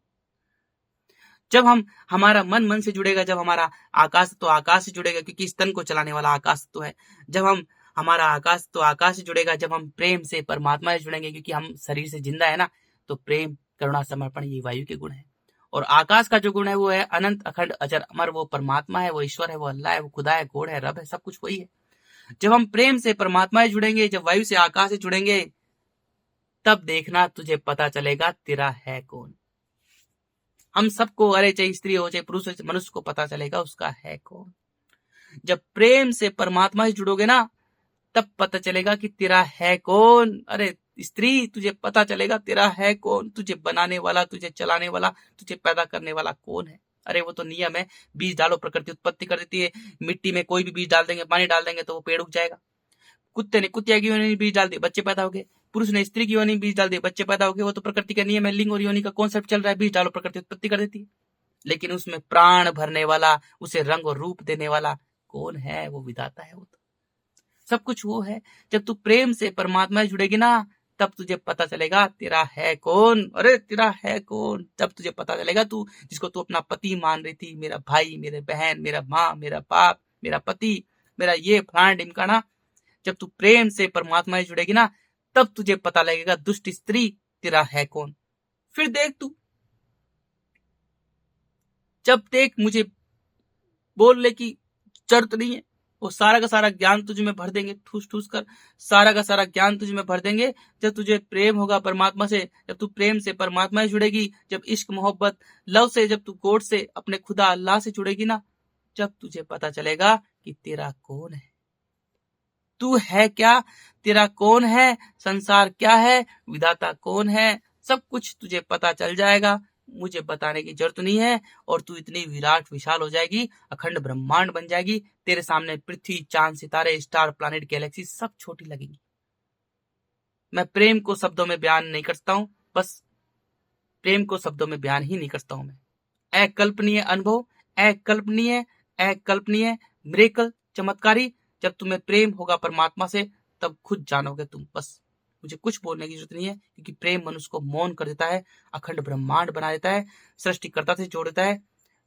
जब हमारा मन से जुड़ेगा, जब हमारा आकाश तो आकाश से जुड़ेगा, क्योंकि इस तन को चलाने वाला आकाश तो है। जब हमारा आकाश तो आकाश से जुड़ेगा, जब हम प्रेम से परमात्मा से जुड़ेंगे, क्योंकि हम शरीर से जिंदा है ना, तो प्रेम, करुणा, समर्पण, ये वायु के गुण है। और आकाश का जो गुण है वो है अनंत अखंड अजर अमर, वो परमात्मा है, वो ईश्वर है, वो अल्लाह है, वो खुदा है, गॉड है, रब है, सब कुछ वही है। जब हम प्रेम से परमात्मा से जुड़ेंगे, जब वायु से आकाश से जुड़ेंगे, तब देखना तुझे पता चलेगा तेरा है कौन। हम सबको, अरे चाहे स्त्री हो चाहे पुरुष हो, मनुष्य को पता चलेगा उसका है कौन। जब प्रेम से परमात्मा से जुड़ोगे ना, तब पता चलेगा कि तेरा है कौन। अरे स्त्री, तुझे पता चलेगा तेरा है कौन, तुझे बनाने वाला, तुझे चलाने वाला, तुझे पैदा करने वाला कौन है। अरे वो तो नियम है, बीज डालो, प्रकृति उत्पत्ति कर देती है। मिट्टी में कोई भी बीज डाल देंगे, पानी डाल देंगे, तो वो पेड़ उग जाएगा। कुत्ते ने कुतिया की योनि बीज डाल दिए, बच्चे पैदा हो गए। पुरुष ने स्त्री की योनि बीज डाल दिए, बच्चे पैदा हो गए। वो तो प्रकृति का नियम है, लिंग और योनि का कॉन्सेप्ट चल रहा है, बीज डालो, प्रकृति उत्पत्ति कर देती है। लेकिन उसमें प्राण भरने वाला, उसे रंग और रूप देने वाला कौन है? वो विधाता है, वो तो सब कुछ वो है। जब तू प्रेम से परमात्मा से जुड़ेगी ना, तब तुझे पता चलेगा तेरा है कौन। अरे तेरा है कौन, जब तुझे पता चलेगा, तू जिसको तू अपना पति मान रही थी, मेरा भाई, मेरे बहन, मेरा माँ, मेरा बाप, मेरा पति, मेरा ये फलाना ढिमकाना, जब तू प्रेम से परमात्मा से जुड़ेगी ना, तब तुझे पता लगेगा दुष्ट स्त्री तेरा है कौन। फिर देख तू, जब देख मुझे बोलने की जरूरत नहीं है, वो सारा का सारा ज्ञान तुझे में भर देंगे, ठूस ठूस कर सारा का सारा ज्ञान तुझे में भर देंगे। जब तुझे प्रेम होगा परमात्मा से, जब तू प्रेम से परमात्मा से जुड़ेगी, जब इश्क मोहब्बत लव से, जब तू गॉड से, अपने खुदा अल्लाह से जुड़ेगी ना, जब तुझे पता चलेगा कि तेरा कौन है, तू है क्या, तेरा कौन है, संसार क्या है, विधाता कौन है, सब कुछ तुझे पता चल जाएगा। मुझे बताने की जरूरत नहीं है, और तू इतनी विराट विशाल हो जाएगी, अखंड ब्रह्मांड बन जाएगी। तेरे सामने पृथ्वी, चांद, सितारे, स्टार, प्लैनेट, गैलेक्सी सब छोटी लगेगी। मैं प्रेम को शब्दों में बयान नहीं करता हूं, बस प्रेम को शब्दों में बयान ही नहीं करता हूं मैं। अकल्पनीय अनुभव, अकल्पनीय, अकल्पनीय, मिरेकल, चमत्कारी। जब तुम्हें प्रेम होगा परमात्मा से, तब खुद जानोगे तुम। बस मुझे कुछ बोलने की जरूरत नहीं है, क्योंकि प्रेम मनुष्य को मौन कर देता है, अखंड ब्रह्मांड बना देता है, सृष्टिकर्ता से जोड़ देता है,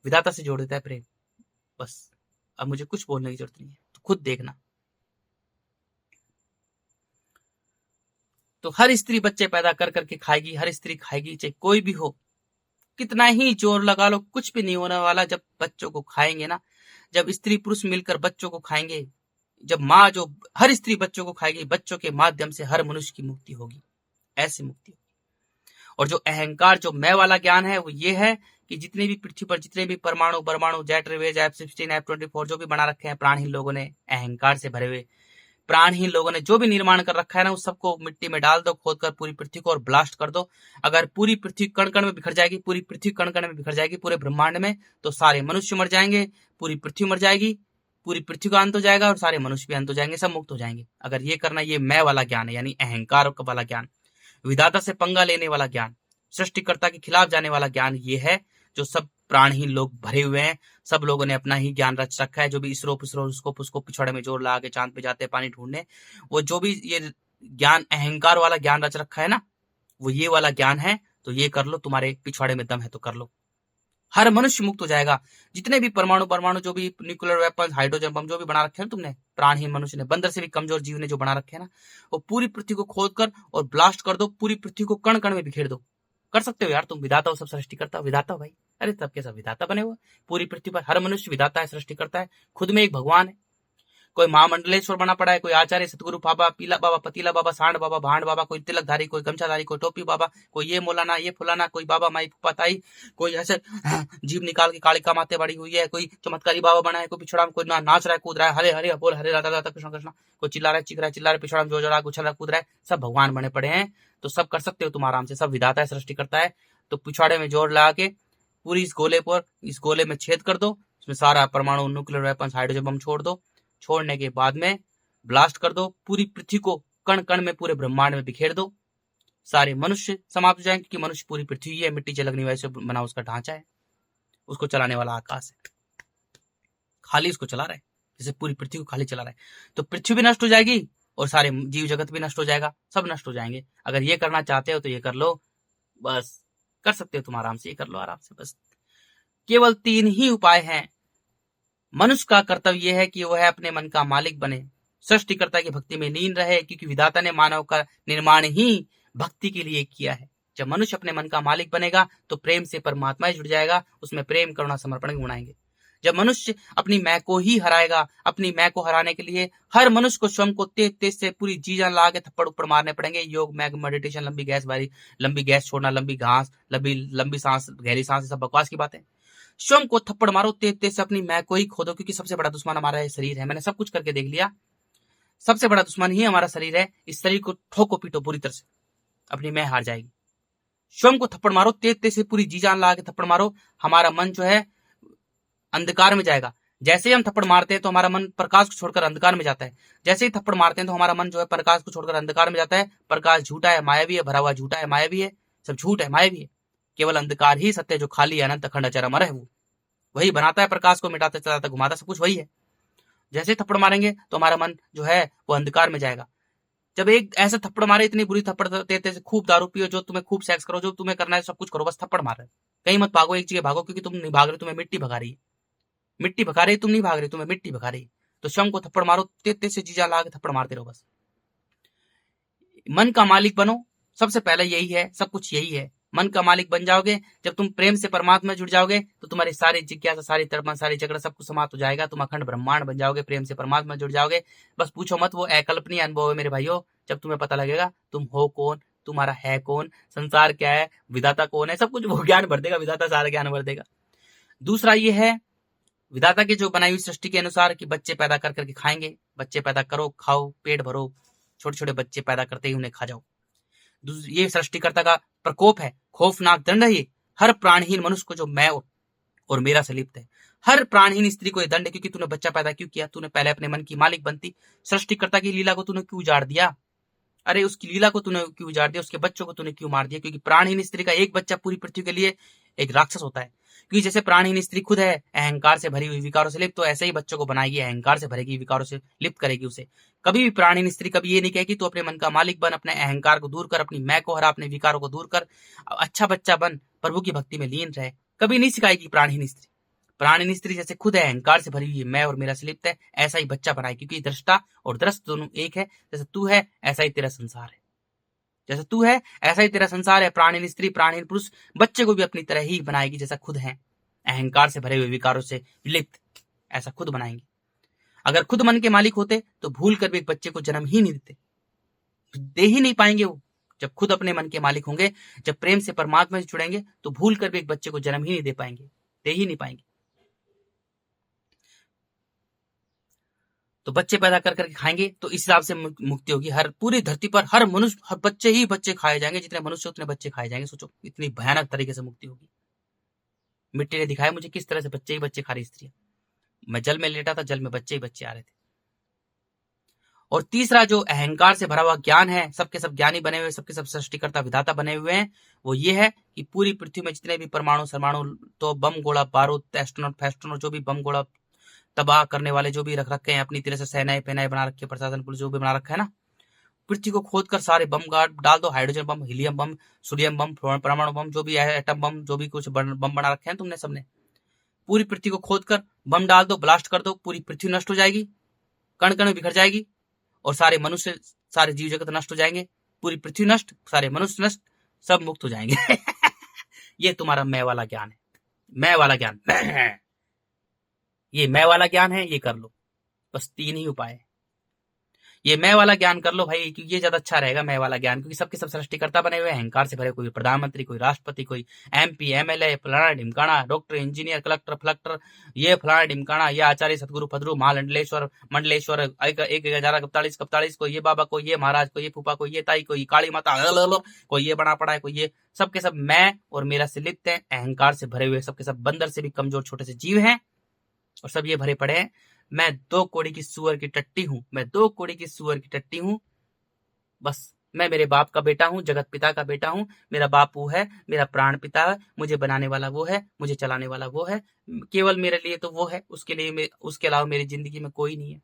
विधाता से जोड़ देता है प्रेम। बस अब मुझे कुछ बोलने की जरूरत नहीं है, तो खुद देखना। तो हर स्त्री बच्चे पैदा कर करके खाएगी, हर स्त्री खाएगी, चाहे कोई भी हो, कितना ही जोर लगा लो, कुछ भी नहीं होने वाला। जब बच्चों को खाएंगे ना, जब स्त्री पुरुष मिलकर बच्चों को खाएंगे, जब माँ जो हर स्त्री बच्चों को खाएगी, बच्चों के माध्यम से हर मनुष्य की मुक्ति होगी, ऐसी मुक्ति होगी। और जो अहंकार, जो मैं वाला ज्ञान है, वो ये है कि जितने भी पृथ्वी पर जितने भी परमाणु जेट रिवेज F-16 F-24 जो भी बना रखे हैं प्राणहीन लोगों ने, अहंकार से भरे हुए प्राणहीन लोगों ने जो भी निर्माण कर रखा है ना, उस सबको मिट्टी में डाल दो, खोद कर पूरी पृथ्वी को, और ब्लास्ट कर दो। अगर पूरी पृथ्वी कण कण में बिखर जाएगी, पूरी पृथ्वी कण कण में बिखर जाएगी पूरे ब्रह्मांड में, तो सारे मनुष्य मर जाएंगे, पूरी पृथ्वी मर जाएगी, पूरी पृथ्वी का अंत हो जाएगा और सारे मनुष्य भी अंत हो जाएंगे, सब मुक्त हो जाएंगे। अगर ये करना, ये मैं वाला ज्ञान है, यानी अहंकार वाला ज्ञान, विधाता से पंगा लेने वाला ज्ञान, सृष्टिकर्ता के खिलाफ जाने वाला ज्ञान, ये है जो सब प्राणहीन लोग भरे हुए हैं। सब लोगों ने अपना ही ज्ञान रच रखा है, जो भी इसरो उसको पिछड़े में जोर लगा के चांद पे जाते हैं पानी ढूंढने, वो जो भी ये ज्ञान अहंकार वाला ज्ञान रच रखा है ना, वो ये वाला ज्ञान है। तो ये कर लो, तुम्हारे पिछवाड़े में दम है तो कर लो, हर मनुष्य मुक्त हो जाएगा। जितने भी परमाणु जो भी न्यूक्लियर वेपन, हाइड्रोजन बम जो भी बना रखे हैं तुमने, प्राणहीन मनुष्य ने, बंदर से भी कमजोर जीव ने जो बना रखे हैं ना, वो पूरी पृथ्वी को खोद कर और ब्लास्ट कर दो, पूरी पृथ्वी को कण कण में बिखेर दो। कर सकते हो यार, तुम विधाता हो, सब सृष्टि करता हो, विधाता हो भाई। अरे तब के सब विधाता बने हुए, पूरी पृथ्वी पर हर मनुष्य विधाता है, सृष्टि करता है, खुद में एक भगवान है। कोई महामंडलेश्वर बना पड़ा है, कोई आचार्य, सतगुरु बाबा, पीला बाबा, पतीला बाबा, सांड बाबा, भांड बाबा, कोई तिलकधारी, कोई गमछाधारी, कोई टोपी बाबा, कोई ये मौलाना, ये फुलाना, कोई बाबा माई फूफा ताई, कोई ऐसे जीव निकाल के कालिका माते बड़ी हुई है, कोई चमत्कारी बाबा बना है, कोई पिछड़ा में कोई नाच रहा है, कूद रहा है, हरे हरे बोल, हरे राधा राधा कृष्ण कृष्ण, कोई चिल्ला रहा है, चिल्ला रहा है, पिछड़ा में जो जरा उछल रहा, कूद रहा है, सब भगवान बने पड़े हैं। तो सब कर सकते हो तुम आराम से, सब विधाता है, सृष्टि करता है। तो पिछवाड़े में जोर लगा के पूरी इस गोले में छेद कर दो, उसमें सारा परमाणु, न्यूक्लियर वेपन, हाइड्रोजन बम छोड़ दो। छोड़ने के बाद में ब्लास्ट कर दो, पूरी पृथ्वी को कण कण में, पूरे ब्रह्मांड में बिखेर दो, सारे मनुष्य समाप्त हो जाएंगे, क्योंकि मनुष्य पूरी पृथ्वी है, मिट्टी जल अग्नि से बना उसका ढांचा है, उसको चलाने वाला आकाश है, खाली उसको चला रहा है, जैसे पूरी पृथ्वी को खाली चला रहा है। तो पृथ्वी भी नष्ट हो जाएगी और सारे जीव जगत भी नष्ट हो जाएगा, सब नष्ट हो जाएंगे। अगर ये करना चाहते हो तो ये कर लो, बस कर सकते हो तुम आराम से, ये कर लो आराम से। बस केवल 3 ही उपाय हैं। मनुष्य का कर्तव्य यह है कि वह अपने मन का मालिक बने, सृष्टिकर्ता की भक्ति में लीन रहे, क्योंकि विधाता ने मानव का निर्माण ही भक्ति के लिए किया है। जब मनुष्य अपने मन का मालिक बनेगा तो प्रेम से परमात्मा ही जुड़ जाएगा, उसमें प्रेम, करुणा, समर्पण गुण आएंगे। जब मनुष्य अपनी मैं को ही हराएगा, अपनी मैं को हराने के लिए हर मनुष्य को स्वयं को तेज से पूरी जी जान लगा के थप्पड़ ऊपर मारने पड़ेंगे। योग, मैग, मेडिटेशन, लंबी गैस छोड़ना, लंबी घास, लंबी सांस, गहरी सांस, सब बकवास की बातें। स्वयं को थप्पड़ मारो, तेज से अपनी मैं को ही खोदो, क्योंकि सबसे बड़ा दुश्मन हमारा शरीर है। मैंने सब कुछ करके देख लिया, सबसे बड़ा दुश्मन ही हमारा शरीर है। इस शरीर को ठोको पीटो पूरी तरह से, अपनी मैं हार जाएगी। स्वयं को थप्पड़ मारो, तेज से पूरी जी जान लगा के थप्पड़ मारो। हमारा मन जो है अंधकार में जाएगा। जैसे ही हम थप्पड़ मारते हैं तो हमारा मन प्रकाश को छोड़कर अंधकार में जाता है। जैसे ही थप्पड़ मारते हैं तो हमारा मन जो है प्रकाश को छोड़कर अंधकार में जाता है। प्रकाश झूठा है, मायावी है, भरा हुआ झूठा है, मायावी है, सब झूठ है, मायावी है। केवल अंधकार ही सत्य, जो खाली अनंत अखंड अचर अमर है, वो वही बनाता है, प्रकाश को मिटाता, चलाता, घुमाता, सब कुछ वही है। जैसे थप्पड़ मारेंगे तो हमारा मन जो है वो अंधकार में जाएगा। जब एक ऐसा थप्पड़ मारे, इतनी बुरी थप्पड़ देते से, खूब दारू पियो, जो तुम्हें खूब सेक्स करो, जो तुम्हें करना है सब कुछ करो, बस थप्पड़ मार रहे। कहीं मत भागो, एक जगह भागो, क्योंकि तुम नहीं भाग रहे, तुम्हें मिट्टी भगा रही है। मिट्टी भगा रही, तुम नहीं भाग रहे, तुम्हें मिट्टी भगा रही। तो स्वयं को थप्पड़ मारो, तेज से जीजा ला के थप्पड़ मारते रहो। बस मन का मालिक बनो, सबसे पहले यही है, सब कुछ यही है। मन का मालिक बन जाओगे, जब तुम प्रेम से परमात्मा जुड़ जाओगे तो तुम्हारी सारी जिज्ञासा, सारी तड़पन, सारी झगड़ा, सब कुछ समाप्त हो जाएगा। तुम अखंड ब्रह्मांड बन जाओगे, प्रेम से परमात्मा जुड़ जाओगे। बस पूछो मत, वो अकल्पनीय अनुभव है मेरे भाइयों। जब तुम्हें पता लगेगा तुम हो कौन, तुम्हारा है कौन, संसार क्या है, विधाता कौन है, सब कुछ वो ज्ञान भर देगा, विधाता सारा ज्ञान भर देगा। दूसरा ये है, विधाता की जो बनाई हुई सृष्टि के अनुसार कि बच्चे पैदा कर करके खाएंगे। बच्चे पैदा करो, खाओ, पेट भरो, छोटे छोटे बच्चे पैदा करते ही उन्हें खा जाओ। ये सृष्टिकर्ता का प्रकोप है, खौफनाक दंड है ये हर प्राणहीन मनुष्य को, जो मैं और मेरा से लिप्त है। हर प्राणहीन स्त्री को यह दंड है, क्योंकि तूने बच्चा पैदा क्यों किया? तूने पहले अपने मन की मालिक बनती। सृष्टिकर्ता की लीला को तूने क्यों उजाड़ दिया? अरे उसकी लीला को तूने क्यों उजाड़ दिया? उसके बच्चों को तूने क्यों मार दिया? क्योंकि प्राणहीन स्त्री का एक बच्चा पूरी पृथ्वी के लिए एक राक्षस होता है। क्योंकि जैसे प्राणहीन स्त्री खुद है अहंकार से भरी हुई, विकारों से लिप्त, तो ऐसे ही बच्चों को बनाएगी, अहंकार से भरेगी, विकारों से लिप्त करेगी उसे। कभी भी प्राणहीन स्त्री कभी ये नहीं कहेगी तू अपने मन का मालिक बन, अपने अहंकार को दूर कर, अपनी मैं को हरा, अपने विकारों को दूर कर, अच्छा बच्चा बन, प्रभु की भक्ति में लीन रहे। कभी नहीं सिखाएगी प्राणहीन स्त्री। प्राणहीन स्त्री जैसे खुद है अहंकार से भरी हुई, मैं और मेरा से लिप्त है, ऐसा ही बच्चा बनाएगी। क्योंकि दृष्टा और दृष्ट दोनों एक है। जैसे तू है ऐसा ही तेरा संसार है, जैसा तू है ऐसा ही तेरा संसार है। प्राणहीन स्त्री, प्राणहीन पुरुष बच्चे को भी अपनी तरह ही बनाएगी, जैसा खुद है अहंकार से भरे हुए, विकारों से लिप्त, ऐसा खुद बनाएंगे। अगर खुद मन के मालिक होते तो भूल कर भी एक बच्चे को जन्म ही नहीं देते, दे ही नहीं पाएंगे वो। जब खुद अपने मन के मालिक होंगे, जब प्रेम से परमात्मा से जुड़ेंगे, तो भूल कर भी एक बच्चे को जन्म ही नहीं दे पाएंगे, दे ही नहीं पाएंगे। तो बच्चे पैदा कर करके खाएंगे तो इस हिसाब से मुक्ति होगी। हर पूरी धरती पर हर मनुष्य, हर बच्चे ही बच्चे खाए जाएंगे, जितने मनुष्य उतने बच्चे खाए जाएंगे। सोचो इतनी भयानक तरीके से मुक्ति होगी। मिट्टी ने दिखाया मुझे किस तरह से बच्चे ही बच्चे खा रही स्त्रियां। मैं जल में लेटा था, जल में बच्चे ही बच्चे आ रहे थे। और तीसरा जो अहंकार से भरा हुआ ज्ञान है, सबके सब ज्ञानी बने हुए, सबके सब सृष्टिकर्ता विधाता बने हुए हैं, वो ये है कि पूरी पृथ्वी में जितने भी परमाणु परमाणु तो बम गोला बारूद एस्ट्रोनॉट फेस्ट्रोनॉट जो भी बम गोला तबाह करने वाले जो भी रख रखे हैं, अपनी तरह से सेनाएं पेनाएं बना रखे, प्रशासन पुलिस जो भी बना रखा है ना, पृथ्वी को खोद कर सारे बम गार्ड डाल दो, हाइड्रोजन बम, हीलियम बम, सोडियम बम, परमाणु बम, जो भी है एटम बम, जो भी कुछ बम बना रखे हैं तुमने सबने, पूरी पृथ्वी को खोद कर बम डाल दो, ब्लास्ट कर दो, पूरी पृथ्वी नष्ट हो जाएगी, कण कण बिखर जाएगी और सारे मनुष्य सारे जीव जगत नष्ट हो जाएंगे, पूरी पृथ्वी नष्ट, सारे मनुष्य नष्ट, सब मुक्त हो जाएंगे। ये तुम्हारा मैं वाला ज्ञान है, मैं वाला ज्ञान। ये मैं वाला ज्ञान है, ये कर लो। बस 3 ही उपाय है। ये मैं वाला ज्ञान कर लो भाई, क्योंकि ये ज्यादा अच्छा रहेगा मैं वाला ज्ञान, क्योंकि सबके सब सृष्टिकर्ता बने हुए हैं, अहंकार से भरे, कोई प्रधानमंत्री, कोई राष्ट्रपति, कोई MP MLA, फलाना ढिमकाना, डॉक्टर, इंजीनियर, कलेक्टर फलक्टर, ये फलाना ढिमकाना, ये आचार्य सदगुरु फदरू महामंडलेश्वर मंडलेश्वर, 1041 को ये बाबा को, ये महाराज को, ये फूफा को, ये ताई को, ये काली माता, कोई ये बना पड़ा है, कोई ये, सबके सब मैं और मेरा से लिप्त है, अहंकार से भरे हुए, सबके सब बंदर से भी कमजोर छोटे से जीव हैं और सब ये भरे पड़े हैं। मैं 2 कौड़ी की सुअर की टट्टी हूं, मैं 2 कौड़ी की सुअर की टट्टी हूं। बस मैं मेरे बाप का बेटा हूं, जगत पिता का बेटा हूं। मेरा बाप वो है, मेरा प्राण पिता है, मुझे बनाने वाला वो है, मुझे चलाने वाला वो है, केवल मेरे लिए तो वो है, उसके अलावा मेरी जिंदगी में कोई नहीं है।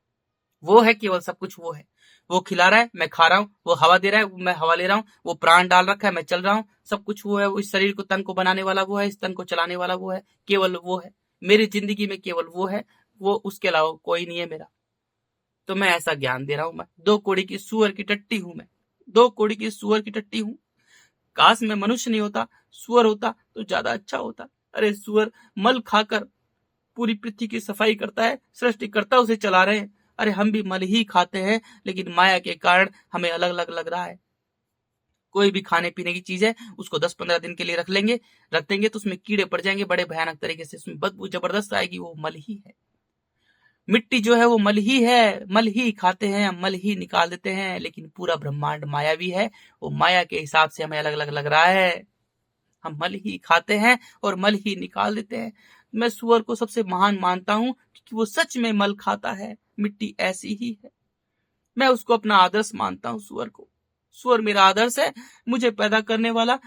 वो है केवल, सब कुछ वो है। वो खिला रहा है, मैं खा रहा हूँ, वो हवा दे रहा है, मैं हवा ले रहा हूँ, वो प्राण डाल रखा है, मैं चल रहा हूँ, सब कुछ वो है। इस शरीर को, तन को बनाने वाला वो है, इस तन को चलाने वाला वो है, केवल वो है। मेरी जिंदगी में केवल वो है, वो, उसके अलावा कोई नहीं है मेरा। तो मैं ऐसा ज्ञान दे रहा हूं। मैं 2 कौड़ी की सुअर की टट्टी हूं, मैं 2 कौड़ी की सुअर की टट्टी हूं। काश मैं मनुष्य नहीं होता, सुअर होता तो ज्यादा अच्छा होता। अरे सुअर मल खाकर पूरी पृथ्वी की सफाई करता है, सृष्टिकर्ता उसे चला रहे हैं। अरे हम भी मल ही खाते हैं, लेकिन माया के कारण हमें अलग अलग लग रहा है। कोई भी खाने पीने की चीज है, उसको 10-15 दिन के लिए रख देंगे तो उसमें कीड़े पड़ जाएंगे बड़े भयानक तरीके से, उसमें बदबू जबरदस्त आएगी, वो मल ही है। मिट्टी जो है वो मल ही है, मल ही खाते हैं, मल ही निकाल देते हैं, लेकिन पूरा ब्रह्मांड मायावी है, वो माया के हिसाब से हमें अलग अलग लग रहा है। हम मल ही खाते हैं और मल ही निकाल देते हैं। मैं सुअर को सबसे महान मानता हूं क्योंकि वो सच में मल खाता है, मिट्टी ऐसी ही है। मैं उसको अपना आदर्श मानता हूं, सुअर को। सुअर मेरा आदर्श है, मुझे पैदा करने वाला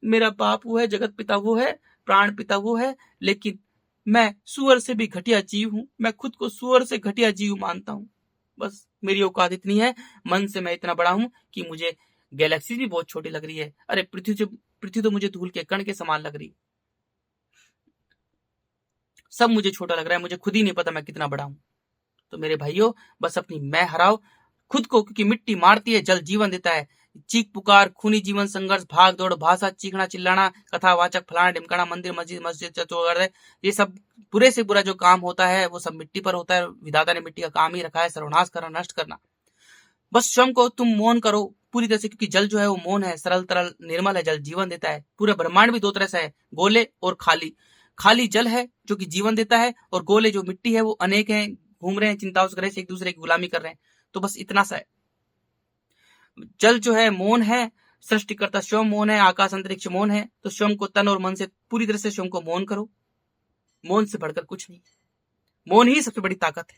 मेरा बाप वो है, जगत पिता वो है, प्राण पिता वो है, लेकिन मैं सुअर से भी घटिया जीव हूं। मैं खुद को सुअर से घटिया जीव मानता हूं। बस मेरी औकात इतनी है, मन से मैं इतना बड़ा हूं कि मुझे गैलेक्सी भी बहुत छोटी लग रही है। अरे पृथ्वी तो मुझे धूल के कण के समान लग रही, सब मुझे छोटा लग रहा है, मुझे खुद ही नहीं पता मैं कितना बड़ा हूं। तो मेरे भाइयों, बस अपनी मैं हराओ खुद को, क्योंकि मिट्टी मारती है, जल जीवन देता है। चीख पुकार, खूनी जीवन संघर्ष, भाग दौड़, भाषा, चीखना चिल्लाना, कथावाचक, फलाना ढिमकाना, मंदिर मस्जिद मस्जिद ये सब बुरे से बुरा जो काम होता है वो सब मिट्टी पर होता है। विधाता ने मिट्टी का काम ही रखा है, सर्वनाश करना, नष्ट करना। बस स्वयं को तुम मौन करो पूरी तरह से, क्योंकि जल जो है वो मौन है, सरल तरल निर्मल है, जल जीवन देता है। पूरा ब्रह्मांड भी 2 तरह से है, गोले और खाली। खाली जल है जो कि जीवन देता है, और गोले जो मिट्टी है वो अनेक हैं, घूम रहे हैं चिंताओं से, एक दूसरे की गुलामी कर रहे हैं। तो बस इतना सा है। जल जो है मौन है, सृष्टिकर्ता स्वयं मौन है, आकाश अंतरिक्ष मौन है। तो स्वयं को तन और मन से पूरी तरह से स्वयं को मौन करो। मौन से बढ़कर कुछ नहीं, मौन ही सबसे बड़ी ताकत है,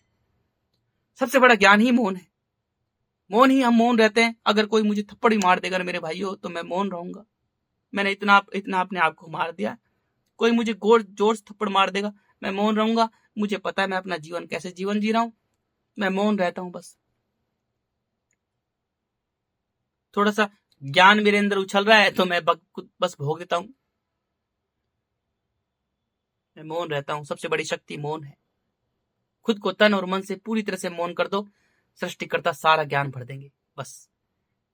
सबसे बड़ा ज्ञान ही मौन है। मौन ही हम मौन रहते हैं। अगर कोई मुझे थप्पड़ भी मार देगा मेरे भाइयों, तो मैं मौन रहूंगा। मैंने इतना अपने आप को मार दिया। कोई मुझे जोर से थप्पड़ मार देगा, मैं मौन रहूंगा। मुझे पता है मैं अपना जीवन कैसे जीवन जी रहा हूं, मैं मौन रहता हूं। बस थोड़ा सा ज्ञान मेरे अंदर उछल रहा है तो मैं बस भोग देता हूं, मैं मौन रहता हूं। सबसे बड़ी शक्ति मौन है। खुद को तन और मन से पूरी तरह से मौन कर दो, सृष्टिकर्ता सारा ज्ञान भर देंगे। बस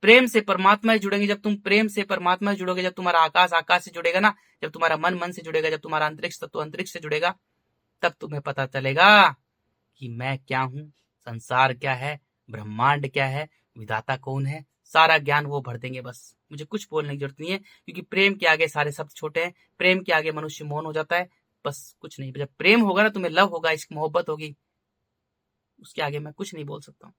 प्रेम से परमात्मा से जुड़ेंगे। जब तुम प्रेम से परमात्मा से जुड़ोगे, जब तुम्हारा आकाश आकाश से जुड़ेगा ना, जब तुम्हारा मन मन से जुड़ेगा, जब तुम्हारा अंतरिक्ष तत्व अंतरिक्ष से जुड़ेगा, तब तुम्हें पता चलेगा कि मैं क्या हूं, संसार क्या है, ब्रह्मांड क्या है, विधाता कौन है, सारा ज्ञान वो भर देंगे। बस मुझे कुछ बोलने की जरूरत नहीं है, क्योंकि प्रेम के आगे सारे शब्द छोटे हैं। प्रेम के आगे मनुष्य मौन हो जाता है। बस कुछ नहीं, जब प्रेम होगा ना, तुम्हें लव होगा, इश्क मोहब्बत होगी, उसके आगे मैं कुछ नहीं बोल सकता हूँ।